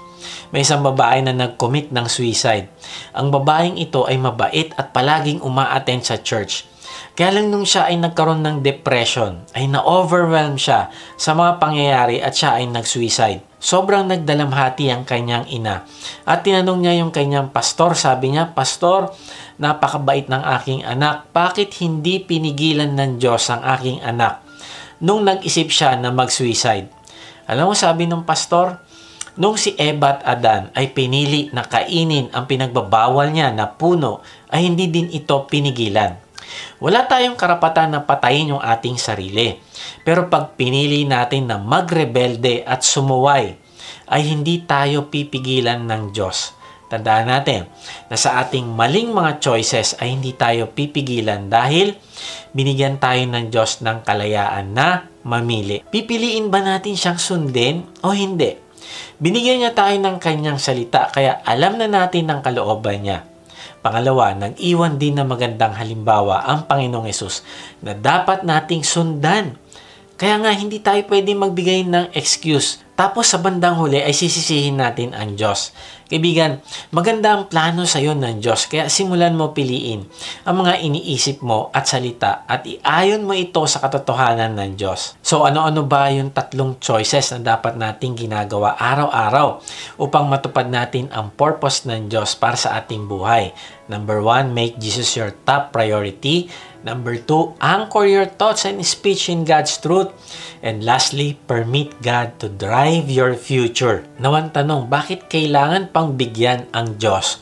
May isang babae na nag-commit ng suicide. Ang babaeng ito ay mabait at palaging uma-attend sa church. Kaya lang nung siya ay nagkaroon ng depression, ay na-overwhelm siya sa mga pangyayari at siya ay nag-suicide. Sobrang nagdalamhati ang kanyang ina. At tinanong niya yung kanyang pastor, sabi niya, "Pastor, napakabait ng aking anak. Bakit hindi pinigilan ng Diyos ang aking anak?" Nung nag-isip siya na mag-suicide. Alam mo, sabi ng pastor, nung si Eva at Adan ay pinili na kainin ang pinagbabawal niya na puno, ay hindi din ito pinigilan. Wala tayong karapatan na patayin yung ating sarili. Pero pag pinili natin na magrebelde at sumuway, ay hindi tayo pipigilan ng Diyos. Tandaan natin na sa ating maling mga choices ay hindi tayo pipigilan dahil binigyan tayo ng Diyos ng kalayaan na mamili. Pipiliin ba natin siyang sundin o hindi? Binigyan niya tayo ng kanyang salita kaya alam na natin ang kalooban niya. Pangalawa, nag-iwan din ng magandang halimbawa ang Panginoong Hesus na dapat nating sundan. Kaya nga hindi tayo pwede magbigay ng excuse. Tapos sa bandang huli ay sisisihin natin ang Diyos. Kaibigan, maganda ang plano sa iyo ng Diyos. Kaya simulan mo piliin ang mga iniisip mo at salita at iayon mo ito sa katotohanan ng Diyos. So ano-ano ba yung tatlong choices na dapat nating ginagawa araw-araw upang matupad natin ang purpose ng Diyos para sa ating buhay? Number 1, make Jesus your top priority. Number 2, anchor your thoughts and speech in God's truth. And lastly, permit God to drive your future. Nawan tanong, bakit kailangan pang bigyan ang Diyos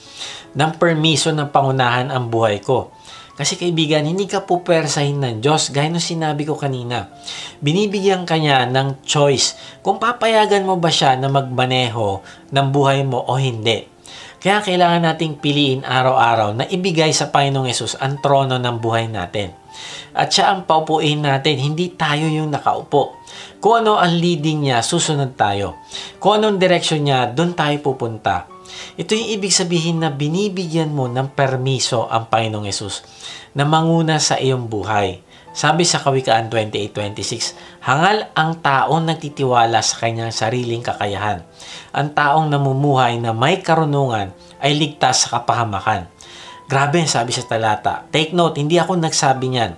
ng permiso na pangunahan ang buhay ko? Kasi kaibigan, hindi ka pupersahin ng Diyos. Gaya ng sinabi ko kanina, binibigyan ka niya ng choice kung papayagan mo ba siya na magmaneho ng buhay mo o hindi. Kaya kailangan nating piliin araw-araw na ibigay sa Panginoong Hesus ang trono ng buhay natin. At siya ang paupuin natin, hindi tayo yung nakaupo. Kung ano ang leading niya, susunod tayo. Kung anong direksyon niya, doon tayo pupunta. Ito yung ibig sabihin na binibigyan mo ng permiso ang Panginoong Hesus na manguna sa iyong buhay. Sabi sa Kawikaan 28:26, hangal ang taong nagtitiwala sa kanyang sariling kakayahan. Ang taong namumuhay na may karunungan ay ligtas sa kapahamakan. Grabe, sabi sa talata. Take note, hindi ako nagsabi niyan.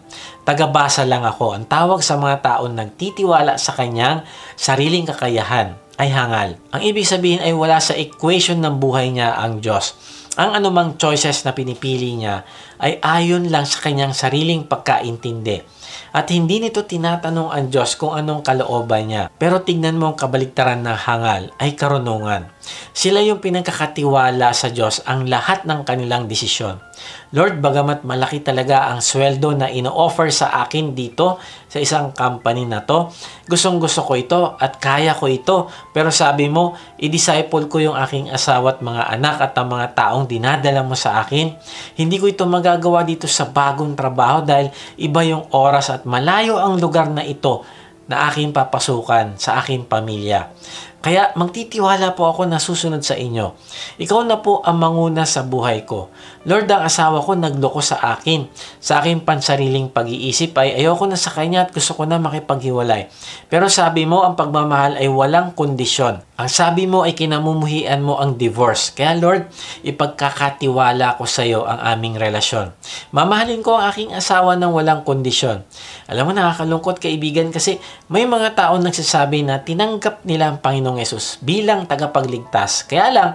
Tagabasa lang ako. Ang tawag sa mga taong nagtitiwala sa kanyang sariling kakayahan ay hangal. Ang ibig sabihin ay wala sa equation ng buhay niya ang Diyos. Ang anumang choices na pinipili niya ay ayon lang sa kanyang sariling pagkaintindi. At hindi nito tinatanong ang Diyos kung anong kalooban niya. Pero tignan mo ang kabaligtaran ng hangal ay karunungan. Sila yung pinagkakatiwala sa Diyos ang lahat ng kanilang desisyon. Lord, bagamat malaki talaga ang sweldo na ino-offer sa akin dito sa isang company na to, gustong-gusto ko ito at kaya ko ito. Pero sabi mo, i-disciple ko yung aking asawa at mga anak at ang mga taong dinadala mo sa akin. Hindi ko ito magagawa dito sa bagong trabaho dahil iba yung oras at malayo ang lugar na ito na aking papasukan sa aking pamilya. Kaya magtitiwala po ako na susunod sa inyo. Ikaw na po ang manguna sa buhay ko. Lord, ang asawa ko nagloko sa akin. Sa aking pansariling pag-iisip ay ayoko na sa kanya at gusto ko na makipaghiwalay. Pero sabi mo, ang pagmamahal ay walang kondisyon. Ang sabi mo ay kinamumuhian mo ang divorce. Kaya Lord, ipagkakatiwala ko sa iyo ang aming relasyon. Mamahalin ko ang aking asawa ng walang kondisyon. Alam mo, nakakalungkot kaibigan kasi may mga taong nagsasabi na tinanggap nila ang Panginoong Hesus bilang tagapagligtas. Kaya lang,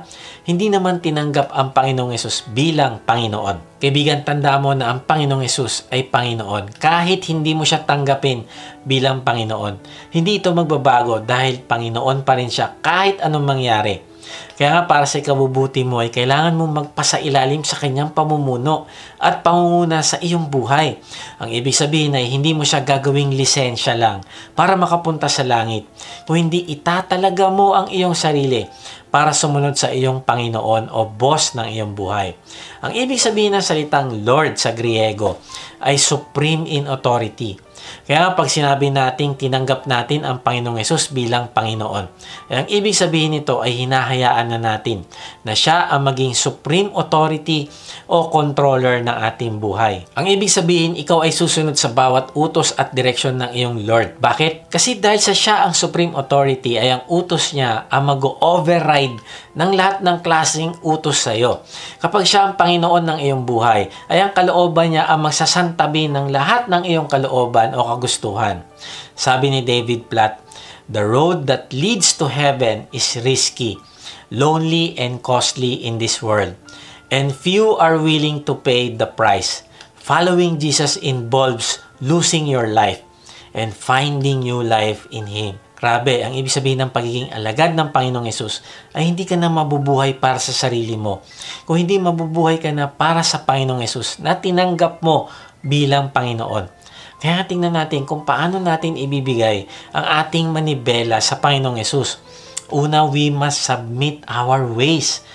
hindi naman tinanggap ang Panginoong Hesus bilang Panginoon. Kaibigan, tanda mo na ang Panginoong Hesus ay Panginoon. Kahit hindi mo siya tanggapin bilang Panginoon, hindi ito magbabago dahil Panginoon pa rin siya kahit anong mangyari. Kaya nga para sa ikabubuti mo ay kailangan mong magpasailalim sa kanyang pamumuno at pangunguna sa iyong buhay. Ang ibig sabihin ay hindi mo siya gagawing lisensya lang para makapunta sa langit. Kung hindi itatalaga mo ang iyong sarili para sumunod sa iyong Panginoon o boss ng iyong buhay. Ang ibig sabihin ng salitang Lord sa Griego ay supreme in authority. Kaya pag sinabi nating tinanggap natin ang Panginoong Hesus bilang Panginoon, ang ibig sabihin nito ay hinahayaan na natin na siya ang maging supreme authority o controller ng ating buhay. Ang ibig sabihin, ikaw ay susunod sa bawat utos at direksyon ng iyong Lord. Bakit? Kasi dahil sa siya ang supreme authority ay ang utos niya ang mag-override ng lahat ng klaseng utos sa iyo. Kapag siya ang Panginoon ng iyong buhay, ay ang kalooban niya ang magsasantabi ng lahat ng iyong kalooban o kagustuhan. Sabi ni David Platt, "The road that leads to heaven is risky, lonely and costly in this world, and few are willing to pay the price. Following Jesus involves losing your life and finding new life in Him." Grabe, ang ibig sabihin ng pagiging alagad ng Panginoong Hesus ay hindi ka na mabubuhay para sa sarili mo. Kung hindi mabubuhay ka na para sa Panginoong Hesus na tinanggap mo bilang Panginoon. Kaya tingnan natin kung paano natin ibibigay ang ating manibela sa Panginoong Hesus. Una, we must submit our ways.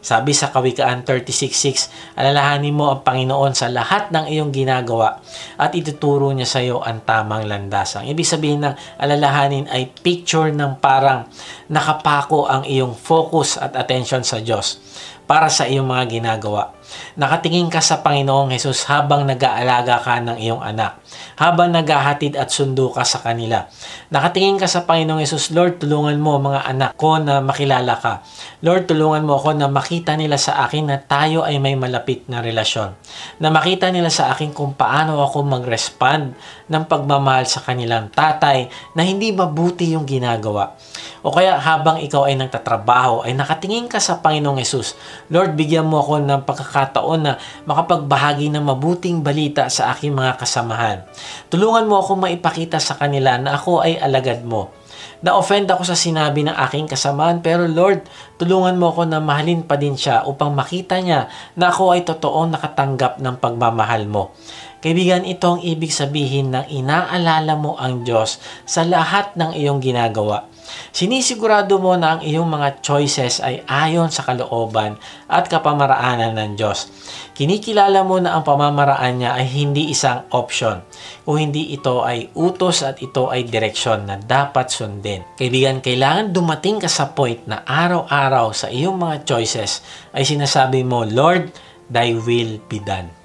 Sabi sa Kawikaan 36:6, alalahanin mo ang Panginoon sa lahat ng iyong ginagawa at ituturo niya sa iyo ang tamang landas. Ang ibig sabihin ng alalahanin ay picture ng parang nakapako ang iyong focus at attention sa Diyos para sa iyong mga ginagawa. Nakatingin ka sa Panginoong Hesus habang nag-aalaga ka ng iyong anak, habang naghahatid at sundo ka sa kanila. Nakatingin ka sa Panginoong Hesus, Lord, tulungan mo mga anak ko na makilala ka. Lord, tulungan mo ako na makita nila sa akin na tayo ay may malapit na relasyon. Na makita nila sa akin kung paano ako mag-respond ng pagmamahal sa kanilang tatay na hindi mabuti yung ginagawa. O kaya habang ikaw ay nagtatrabaho, ay nakatingin ka sa Panginoong Hesus, Lord, bigyan mo ako ng pagkakataon na makapagbahagi ng mabuting balita sa aking mga kasamahan. Tulungan mo ako maipakita sa kanila na ako ay alagad mo. Na-offend ako sa sinabi ng aking kasamahan, pero Lord, tulungan mo ako na mahalin pa din siya upang makita niya na ako ay totoong nakatanggap ng pagmamahal mo. Kaibigan, ito ang ibig sabihin ng inaalala mo ang Diyos sa lahat ng iyong ginagawa. Sinisigurado mo na ang iyong mga choices ay ayon sa kalooban at kapamaraanan ng Diyos. Kinikilala mo na ang pamamaraan niya ay hindi isang option, kung hindi ito ay utos at ito ay direksyon na dapat sundin. Kaibigan, kailangan dumating ka sa point na araw-araw sa iyong mga choices ay sinasabi mo, Lord, thy will be done.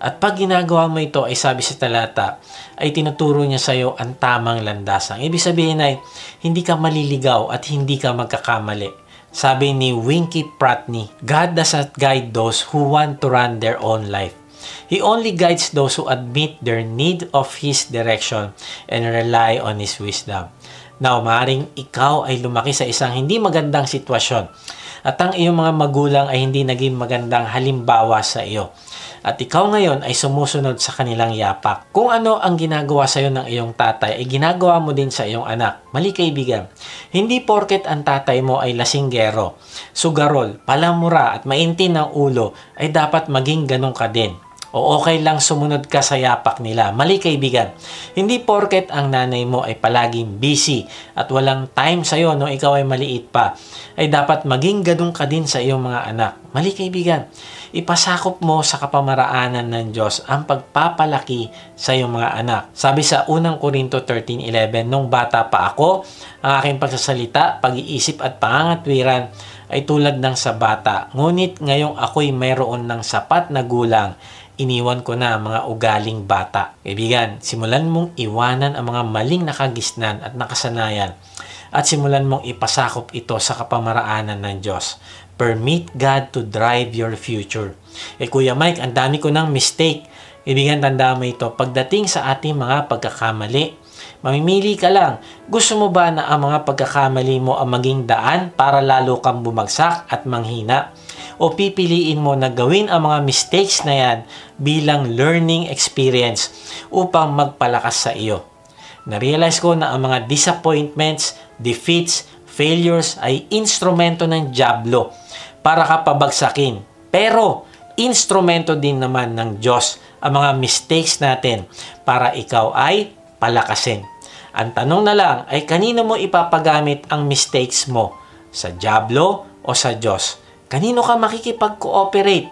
At pag ginagawa mo ito, ay sabi sa talata, ay tinuturo niya sa iyo ang tamang landasan. Ibig sabihin ay, hindi ka maliligaw at hindi ka magkakamali. Sabi ni Winky Pratney, God does not guide those who want to run their own life. He only guides those who admit their need of His direction and rely on His wisdom. Now, maaaring ikaw ay lumaki sa isang hindi magandang sitwasyon at ang iyong mga magulang ay hindi naging magandang halimbawa sa iyo. At ikaw ngayon ay sumusunod sa kanilang yapak. Kung ano ang ginagawa sa iyo ng iyong tatay, ay ginagawa mo din sa iyong anak. Mali, kaibigan. Hindi porket ang tatay mo ay lasinggero, sugarol, palamura at maintin ng ulo, ay dapat maging ganun ka din. O okay lang sumunod ka sa yapak nila. Mali, kaibigan. Hindi porket ang nanay mo ay palaging busy at walang time sa iyo nung ikaw ay maliit pa, ay dapat maging ganun ka din sa iyong mga anak. Mali, kaibigan. Ipasakop mo sa kapamaraanan ng Diyos ang pagpapalaki sa iyong mga anak. Sabi sa 1 Korinto 13:11, nung bata pa ako, ang aking pagsasalita, pag-iisip at pangangatwiran ay tulad ng sa bata. Ngunit ngayong ako'y mayroon ng sapat na gulang, iniwan ko na ang mga ugaling bata. Kaibigan, simulan mong iwanan ang mga maling nakagisnan at nakasanayan at simulan mong ipasakop ito sa kapamaraanan ng Diyos. Permit God to drive your future. Kuya Mike, ang dami ko ng mistake. Kaibigan, tandaan mo ito. Pagdating sa ating mga pagkakamali, mamimili ka lang. Gusto mo ba na ang mga pagkakamali mo ang maging daan para lalo kang bumagsak at manghina? O pipiliin mo na gawin ang mga mistakes na yan bilang learning experience upang magpalakas sa iyo? Na-realize ko na ang mga disappointments, defeats, failures ay instrumento ng dyablo para ka pabagsakin. Pero instrumento din naman ng Diyos ang mga mistakes natin para ikaw ay palakasin. Ang tanong na lang ay kanino mo ipapagamit ang mistakes mo? Sa dyablo o sa Diyos? Kanino ka makikipag-cooperate?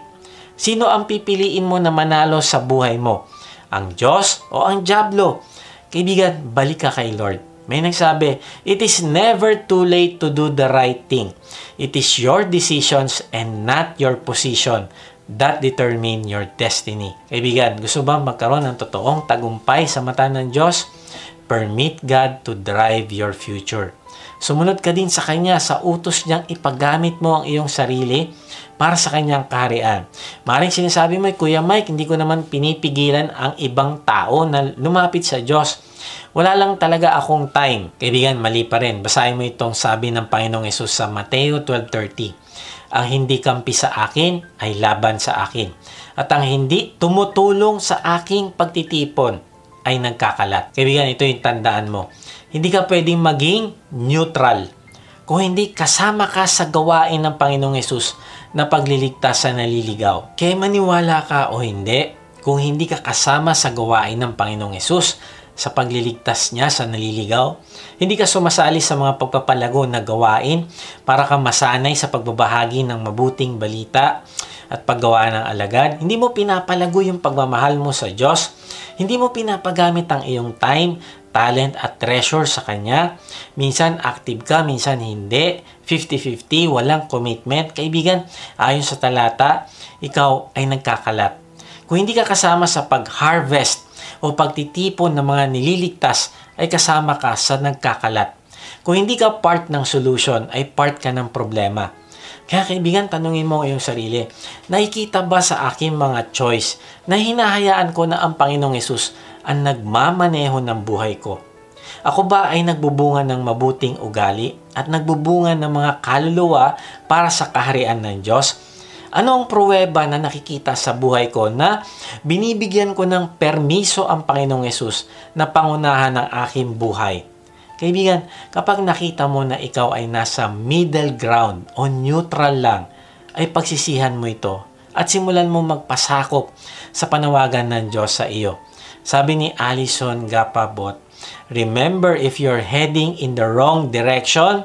Sino ang pipiliin mo na manalo sa buhay mo? Ang Diyos o ang dyablo? Kaibigan, balik ka kay Lord. May nagsabi, it is never too late to do the right thing. It is your decisions and not your position that determine your destiny. Kaibigan, gusto ba magkaroon ng totoong tagumpay sa mata ng Diyos? Permit God to drive your future. Sumunod ka din sa Kanya sa utos niyang ipagamit mo ang iyong sarili para sa Kanyang kaharian. Maring sinasabi mo, Kuya Mike, hindi ko naman pinipigilan ang ibang tao na lumapit sa Diyos. Wala lang talaga akong time. Kaibigan, mali pa rin. Basahin mo itong sabi ng Panginoong Hesus sa Mateo 12:30. Ang hindi kampi sa akin ay laban sa akin. At ang hindi tumutulong sa aking pagtitipon ay nagkakalat. Kaibigan, ito yung tandaan mo. Hindi ka pwedeng maging neutral kung hindi kasama ka sa gawain ng Panginoong Hesus na pagliligtas sa naliligaw. Kaya maniwala ka o hindi, kung hindi ka kasama sa gawain ng Panginoong Hesus sa pagliligtas niya sa naliligaw. Hindi ka sumasali sa mga pagpapalago na gawain para ka masanay sa pagbabahagi ng mabuting balita at paggawa ng alagad. Hindi mo pinapalago yung pagmamahal mo sa Diyos. Hindi mo pinapagamit ang iyong time, talent at treasure sa Kanya. Minsan active ka, minsan hindi. 50-50, walang commitment. Kaibigan, ayon sa talata, ikaw ay nagkakalat. Kung hindi ka kasama sa pag-harvest o pagtitipon ng mga nililigtas, ay kasama ka sa nagkakalat. Kung hindi ka part ng solution, ay part ka ng problema. Kaya kaibigan, tanungin mo ang iyong sarili, nakikita ba sa aking mga choice na hinahayaan ko na ang Panginoong Hesus ang nagmamaneho ng buhay ko? Ako ba ay nagbubunga ng mabuting ugali at nagbubunga ng mga kaluluwa para sa kaharian ng Diyos? Ano ang pruweba na nakikita sa buhay ko na binibigyan ko ng permiso ang Panginoong Hesus na pangunahan ng aking buhay? Kaibigan, kapag nakita mo na ikaw ay nasa middle ground o neutral lang, ay pagsisihan mo ito at simulan mo magpasakop sa panawagan ng Diyos sa iyo. Sabi ni Alison Gapabot, remember, if you're heading in the wrong direction,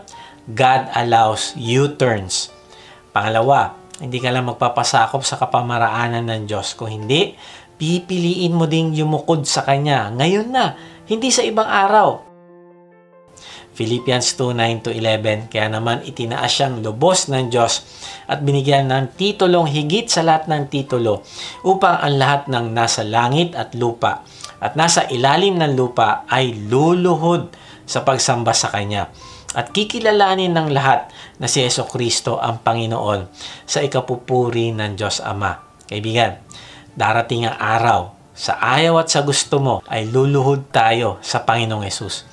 God allows U-turns. Pangalawa, hindi ka lang magpapasakop sa kapamaraanan ng Diyos. Kung hindi, pipiliin mo ding yumukod sa Kanya. Ngayon na, hindi sa ibang araw. Philippians 2:9-11, kaya naman itinaas siyang lubos ng Diyos at binigyan ng titulong higit sa lahat ng titulo upang ang lahat ng nasa langit at lupa at nasa ilalim ng lupa ay luluhod sa pagsamba sa Kanya at kikilalanin ng lahat na si Jesucristo ang Panginoon sa ikapupuri ng Diyos Ama. Kaibigan, darating ang araw, sa ayaw at sa gusto mo ay luluhod tayo sa Panginoong Hesus.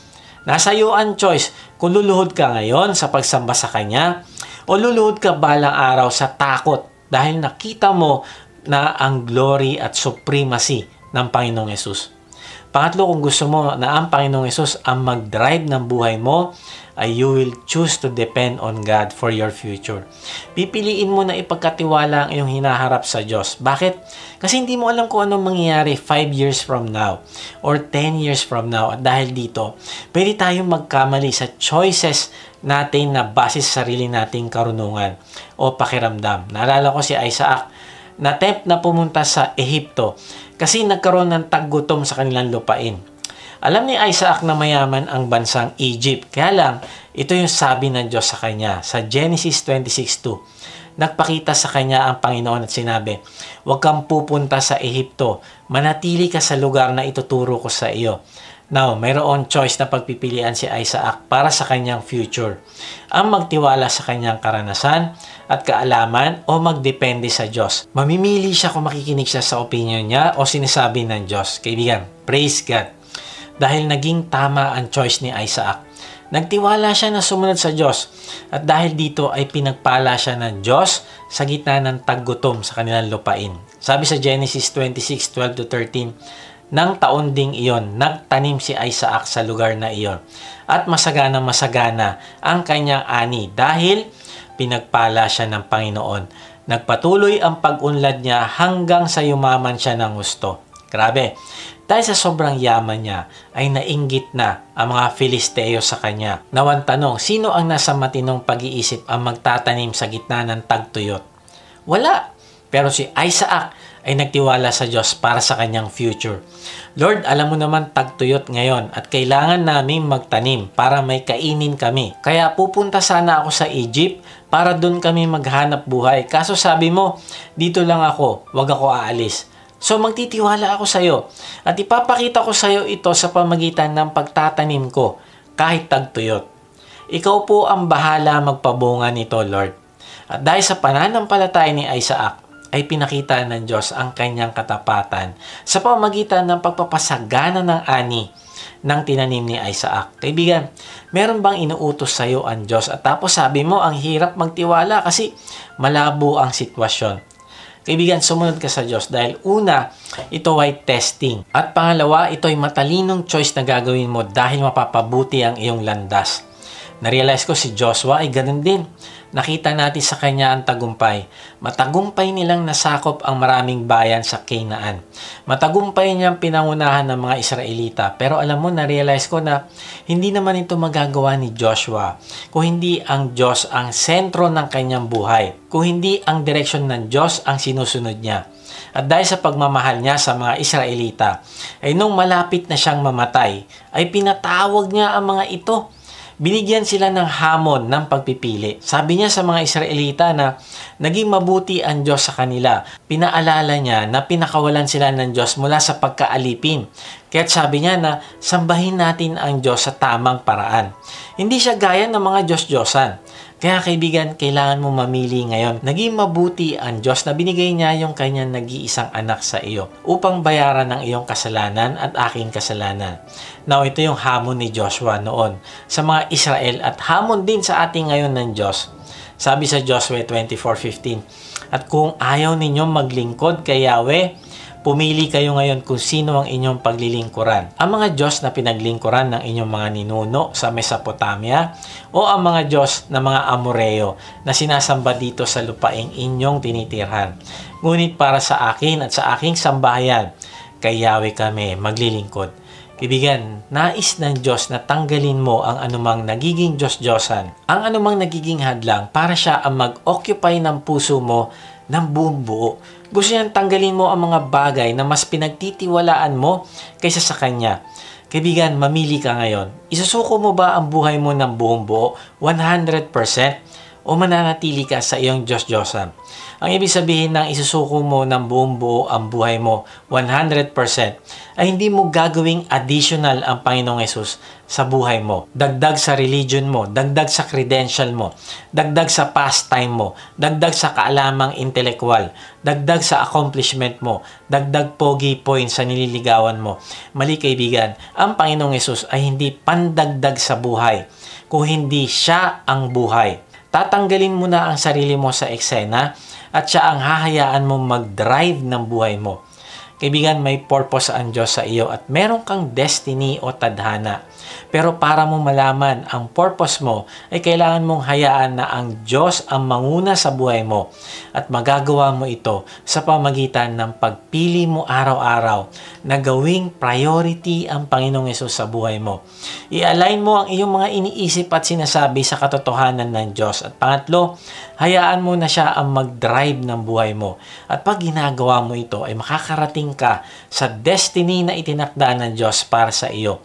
Nasa iyo ang choice kung luluhod ka ngayon sa pagsamba sa Kanya o luluhod ka balang araw sa takot dahil nakita mo na ang glory at supremacy ng Panginoong Hesus. Pangatlo, kung gusto mo na ang Panginoong Hesus ang mag-drive ng buhay mo, ay you will choose to depend on God for your future. Pipiliin mo na ipagkatiwala ang iyong hinaharap sa Diyos. Bakit? Kasi hindi mo alam kung anong mangyayari 5 years from now or 10 years from now. At dahil dito, pwede tayong magkamali sa choices natin na base sa sarili nating karunungan o pakiramdam. Naalala ko si Isaac, na-tempt na pumunta sa Ehipto kasi nagkaroon ng taggutom sa kanilang lupain. Alam ni Isaac na mayaman ang bansang Egypt. Kaya lang, ito yung sabi ng Diyos sa kanya. Sa Genesis 26:2, nagpakita sa kanya ang Panginoon at sinabi, huwag kang pupunta sa Ehipto. Manatili ka sa lugar na ituturo ko sa iyo. Now, mayroon choice na pagpipilian si Isaac para sa kanyang future. Ang magtiwala sa kanyang karanasan at kaalaman o magdepende sa Diyos. Mamimili siya kung makikinig siya sa opinion niya o sinasabi ng Diyos. Kaibigan, praise God. Dahil naging tama ang choice ni Isaac. Nagtiwala siya na sumunod sa Diyos. At dahil dito ay pinagpala siya ng Diyos sa gitna ng taggutom sa kanilang lupain. Sabi sa Genesis 26:12-13, nang taon ding iyon, nagtanim si Isaac sa lugar na iyon. At masagana ang kanyang ani dahil pinagpala siya ng Panginoon. Nagpatuloy ang pag-unlad niya hanggang sa yumaman siya ng gusto. Grabe. Dahil sa sobrang yaman niya, ay nainggit na ang mga Filisteo sa kanya. Nawan tanong, sino ang nasa matinong pag-iisip ang magtatanim sa gitna ng tagtuyot? Wala. Pero si Isaac ay nagtiwala sa Diyos para sa kanyang future. Lord, alam mo naman tagtuyot ngayon at kailangan namin magtanim para may kainin kami. Kaya pupunta sana ako sa Egypt para doon kami maghanap buhay. Kaso sabi mo, dito lang ako, wag ako aalis. So magtitiwala ako sa iyo at ipapakita ko sa iyo ito sa pamagitan ng pagtatanim ko kahit tagtuyot. Ikaw po ang bahala magpabunga nito, Lord. At dahil sa pananampalataya ni Isaac, ay pinakita ng Diyos ang kanyang katapatan sa pamamagitan ng pagpapasagana ng ani ng tinanim ni Isaac. Kaibigan, meron bang inuutos sa iyo ang Diyos at tapos sabi mo ang hirap magtiwala kasi malabo ang sitwasyon? Kaibigan, sumunod ka sa Diyos dahil una, ito ay testing. At pangalawa, ito ay matalinong choice na gagawin mo dahil mapapabuti ang iyong landas. Narealize ko si Joshua ay ganun din. nakita natin sa kanya ang tagumpay. Matagumpay nilang nasakop ang maraming bayan sa Canaan. Matagumpay niyang pinangunahan ng mga Israelita. Pero alam mo, na-realize ko na hindi naman ito magagawa ni Joshua kung hindi ang Diyos ang sentro ng kanyang buhay. Kung hindi ang direksyon ng Diyos ang sinusunod niya. At dahil sa pagmamahal niya sa mga Israelita, ay nung malapit na siyang mamatay, ay pinatawag niya ang mga ito. Binigyan sila ng hamon ng pagpipili. Sabi niya sa mga Israelita na naging mabuti ang Diyos sa kanila. Pinaalala niya na pinakawalan sila ng Diyos mula sa pagkaalipin. Kaya't sabi niya na sambahin natin ang Diyos sa tamang paraan. Hindi siya gaya ng mga Diyos-Diyosan. Kaya kaibigan, kailangan mo mamili ngayon. Naging mabuti ang Diyos na binigay niya yung kanyang nag-iisang anak sa iyo upang bayaran ang iyong kasalanan at aking kasalanan. Now, ito yung hamon ni Joshua noon sa mga Israel at hamon din sa ating ngayon ng Diyos. Sabi sa Joshua 24:15, at kung ayaw ninyong maglingkod kay Yahweh, pumili kayo ngayon kung sino ang inyong paglilingkuran. Ang mga Diyos na pinaglingkuran ng inyong mga ninuno sa Mesopotamia o ang mga Diyos na mga Amoreo na sinasamba dito sa lupaing inyong tinitirhan. Ngunit para sa akin at sa aking sambahayan, kay Yahweh kami maglilingkod. Kaibigan, nais ng Diyos na tanggalin mo ang anumang nagiging Diyos-Diyosan, ang anumang nagiging hadlang para siya ang mag-occupy ng puso mo ng buong buo. Gusto niyang tanggalin mo ang mga bagay na mas pinagtitiwalaan mo kaysa sa Kanya. Kaibigan, mamili ka ngayon. Isusuko mo ba ang buhay mo ng buong buo 100% o mananatili ka sa iyong Diyos-Diyosan? Ang ibig sabihin ng isusuko mo ng buong buo ang buhay mo 100% ay hindi mo gagawing additional ang Panginoong Yesus sa buhay mo. Dagdag sa religion mo, dagdag sa credential mo, dagdag sa pastime mo, dagdag sa kaalamang intelektual, dagdag sa accomplishment mo, dagdag pogi points sa nililigawan mo. Mali kaibigan, ang Panginoong Yesus ay hindi pandagdag sa buhay, kung hindi siya ang buhay. Tatanggalin mo na ang sarili mo sa eksena at siya ang hahayaan mo mag-drive ng buhay mo. Kaibigan, may purpose ang Diyos sa iyo at meron kang destiny o tadhana. Pero para mo malaman ang purpose mo, ay kailangan mong hayaan na ang Diyos ang manguna sa buhay mo at magagawa mo ito sa pamagitan ng pagpili mo araw-araw na gawing priority ang Panginoong Yesus sa buhay mo. I-align mo ang iyong mga iniisip at sinasabi sa katotohanan ng Diyos. At pangatlo, hayaan mo na siya ang mag-drive ng buhay mo. At pag ginagawa mo ito, ay makakarating ka sa destiny na itinakda ng Diyos para sa iyo.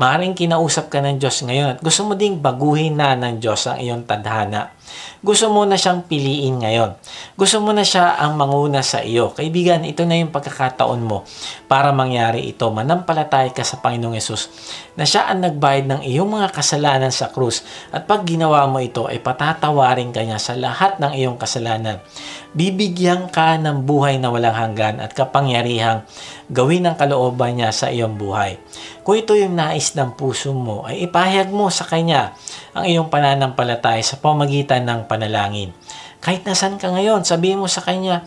Maaaring kinausap ka ng Diyos ngayon at gusto mo ding baguhin na ng Diyos ang iyong tadhana. Gusto mo na siyang piliin ngayon. Gusto mo na siya ang manguna sa iyo. Kaibigan, ito na yung pagkakataon mo para mangyari ito. Manampalataya ka sa Panginoong Yesus na siya ang nagbayad ng iyong mga kasalanan sa krus. At pag ginawa mo ito, ay patatawarin ka niya sa lahat ng iyong kasalanan. Bibigyan ka ng buhay na walang hanggan at kapangyarihang gawin ang kalooban niya sa iyong buhay. Kung ito yung nais ng puso mo, ay ipahayag mo sa Kanya ang iyong pananampalataya sa pamagitan ng panalangin. Kahit nasan ka ngayon, sabihin mo sa Kanya,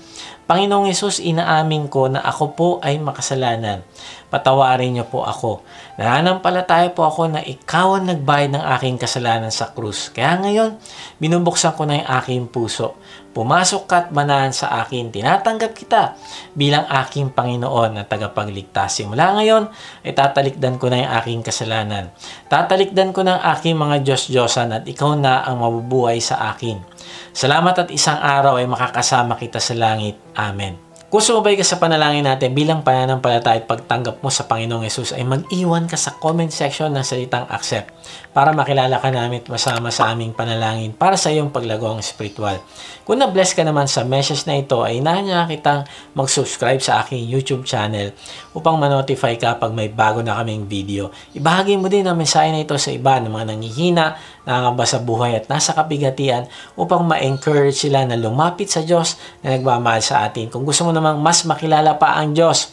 Panginoong Yesus, inaamin ko na ako po ay makasalanan. Patawarin niyo po ako. Nananampalataya po ako na ikaw ang nagbayad ng aking kasalanan sa krus. Kaya ngayon, binubuksan ko na yung aking puso. Pumasok ka at manahan sa akin. Tinatanggap kita bilang aking Panginoon na tagapagligtas. Simula ngayon, ay tatalikdan ko na yung aking kasalanan. Tatalikdan ko na ang aking mga Diyos-Diyosan at ikaw na ang mabubuhay sa akin. Salamat at isang araw ay makakasama kita sa langit. Amen. Kung sumabay ka sa panalangin natin bilang pananampalataya at pagtanggap mo sa Panginoong Yesus, ay mag-iwan ka sa comment section ng salitang accept para makilala ka namin at masama sa aming panalangin para sa iyong paglagong spiritual. Kung na-bless ka naman sa message na ito, ay inaanya kitang mag-subscribe sa aking YouTube channel upang ma-notify ka pag may bago na kaming video. Ibahagi mo din ang mensahe na ito sa iba ng mga nanghihina, nakakaba sa buhay at nasa kabigatian upang ma-encourage sila na lumapit sa Diyos na nagmamahal sa atin. Kung gusto mo namang mas makilala pa ang Diyos,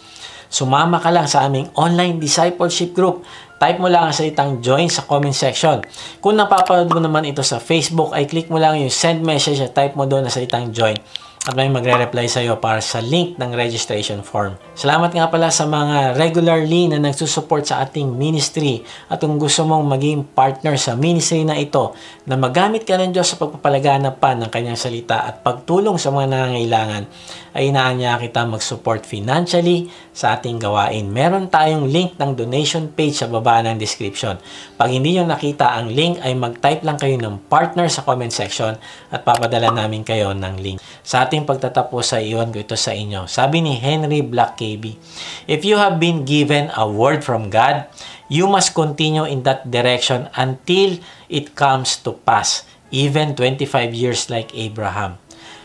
sumama ka lang sa aming online discipleship group. Type mo lang ang salitang join sa comment section. Kung napapanood mo naman ito sa Facebook, ay click mo lang yung send message at type mo doon ang salitang join. at may magre-reply sa iyo para sa link ng registration form. Salamat nga pala sa mga regularly na nagsusupport sa ating ministry, at kung gusto mong maging partner sa ministry na ito na magamit ka ng Diyos sa pagpapalaganap pa ng kanyang salita at pagtulong sa mga nangangailangan, ay inaanya kita mag-support financially sa ating gawain. Meron tayong link ng donation page sa baba ng description. Pag hindi nyo nakita ang link, ay mag-type lang kayo ng partner sa comment section at papadala namin kayo ng link. Sa ating pagtatapos, ay iwan ko ito sa inyo. Sabi ni Henry Black KB, "If you have been given a word from God, you must continue in that direction until it comes to pass, even 25 years like Abraham."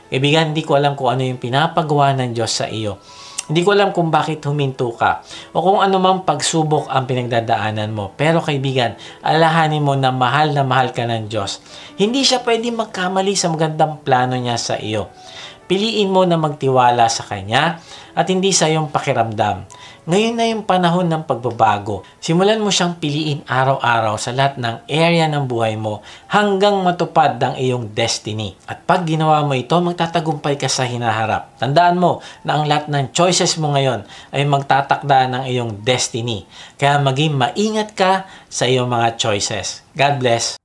Kaibigan, hindi ko alam kung ano yung pinapagawa ng Diyos sa iyo. Hindi ko alam kung bakit huminto ka o kung ano mang pagsubok ang pinagdadaanan mo. Pero kaibigan, alahanin mo na mahal ka ng Diyos. Hindi siya pwede magkamali sa magandang plano niya sa iyo. Piliin mo na magtiwala sa Kanya at hindi sa iyong pakiramdam. Ngayon na yung panahon ng pagbabago. Simulan mo siyang piliin araw-araw sa lahat ng area ng buhay mo hanggang matupad ang iyong destiny. At pag ginawa mo ito, magtatagumpay ka sa hinaharap. Tandaan mo na ang lahat ng choices mo ngayon ay magtatakda ng iyong destiny. Kaya maging maingat ka sa iyong mga choices. God bless.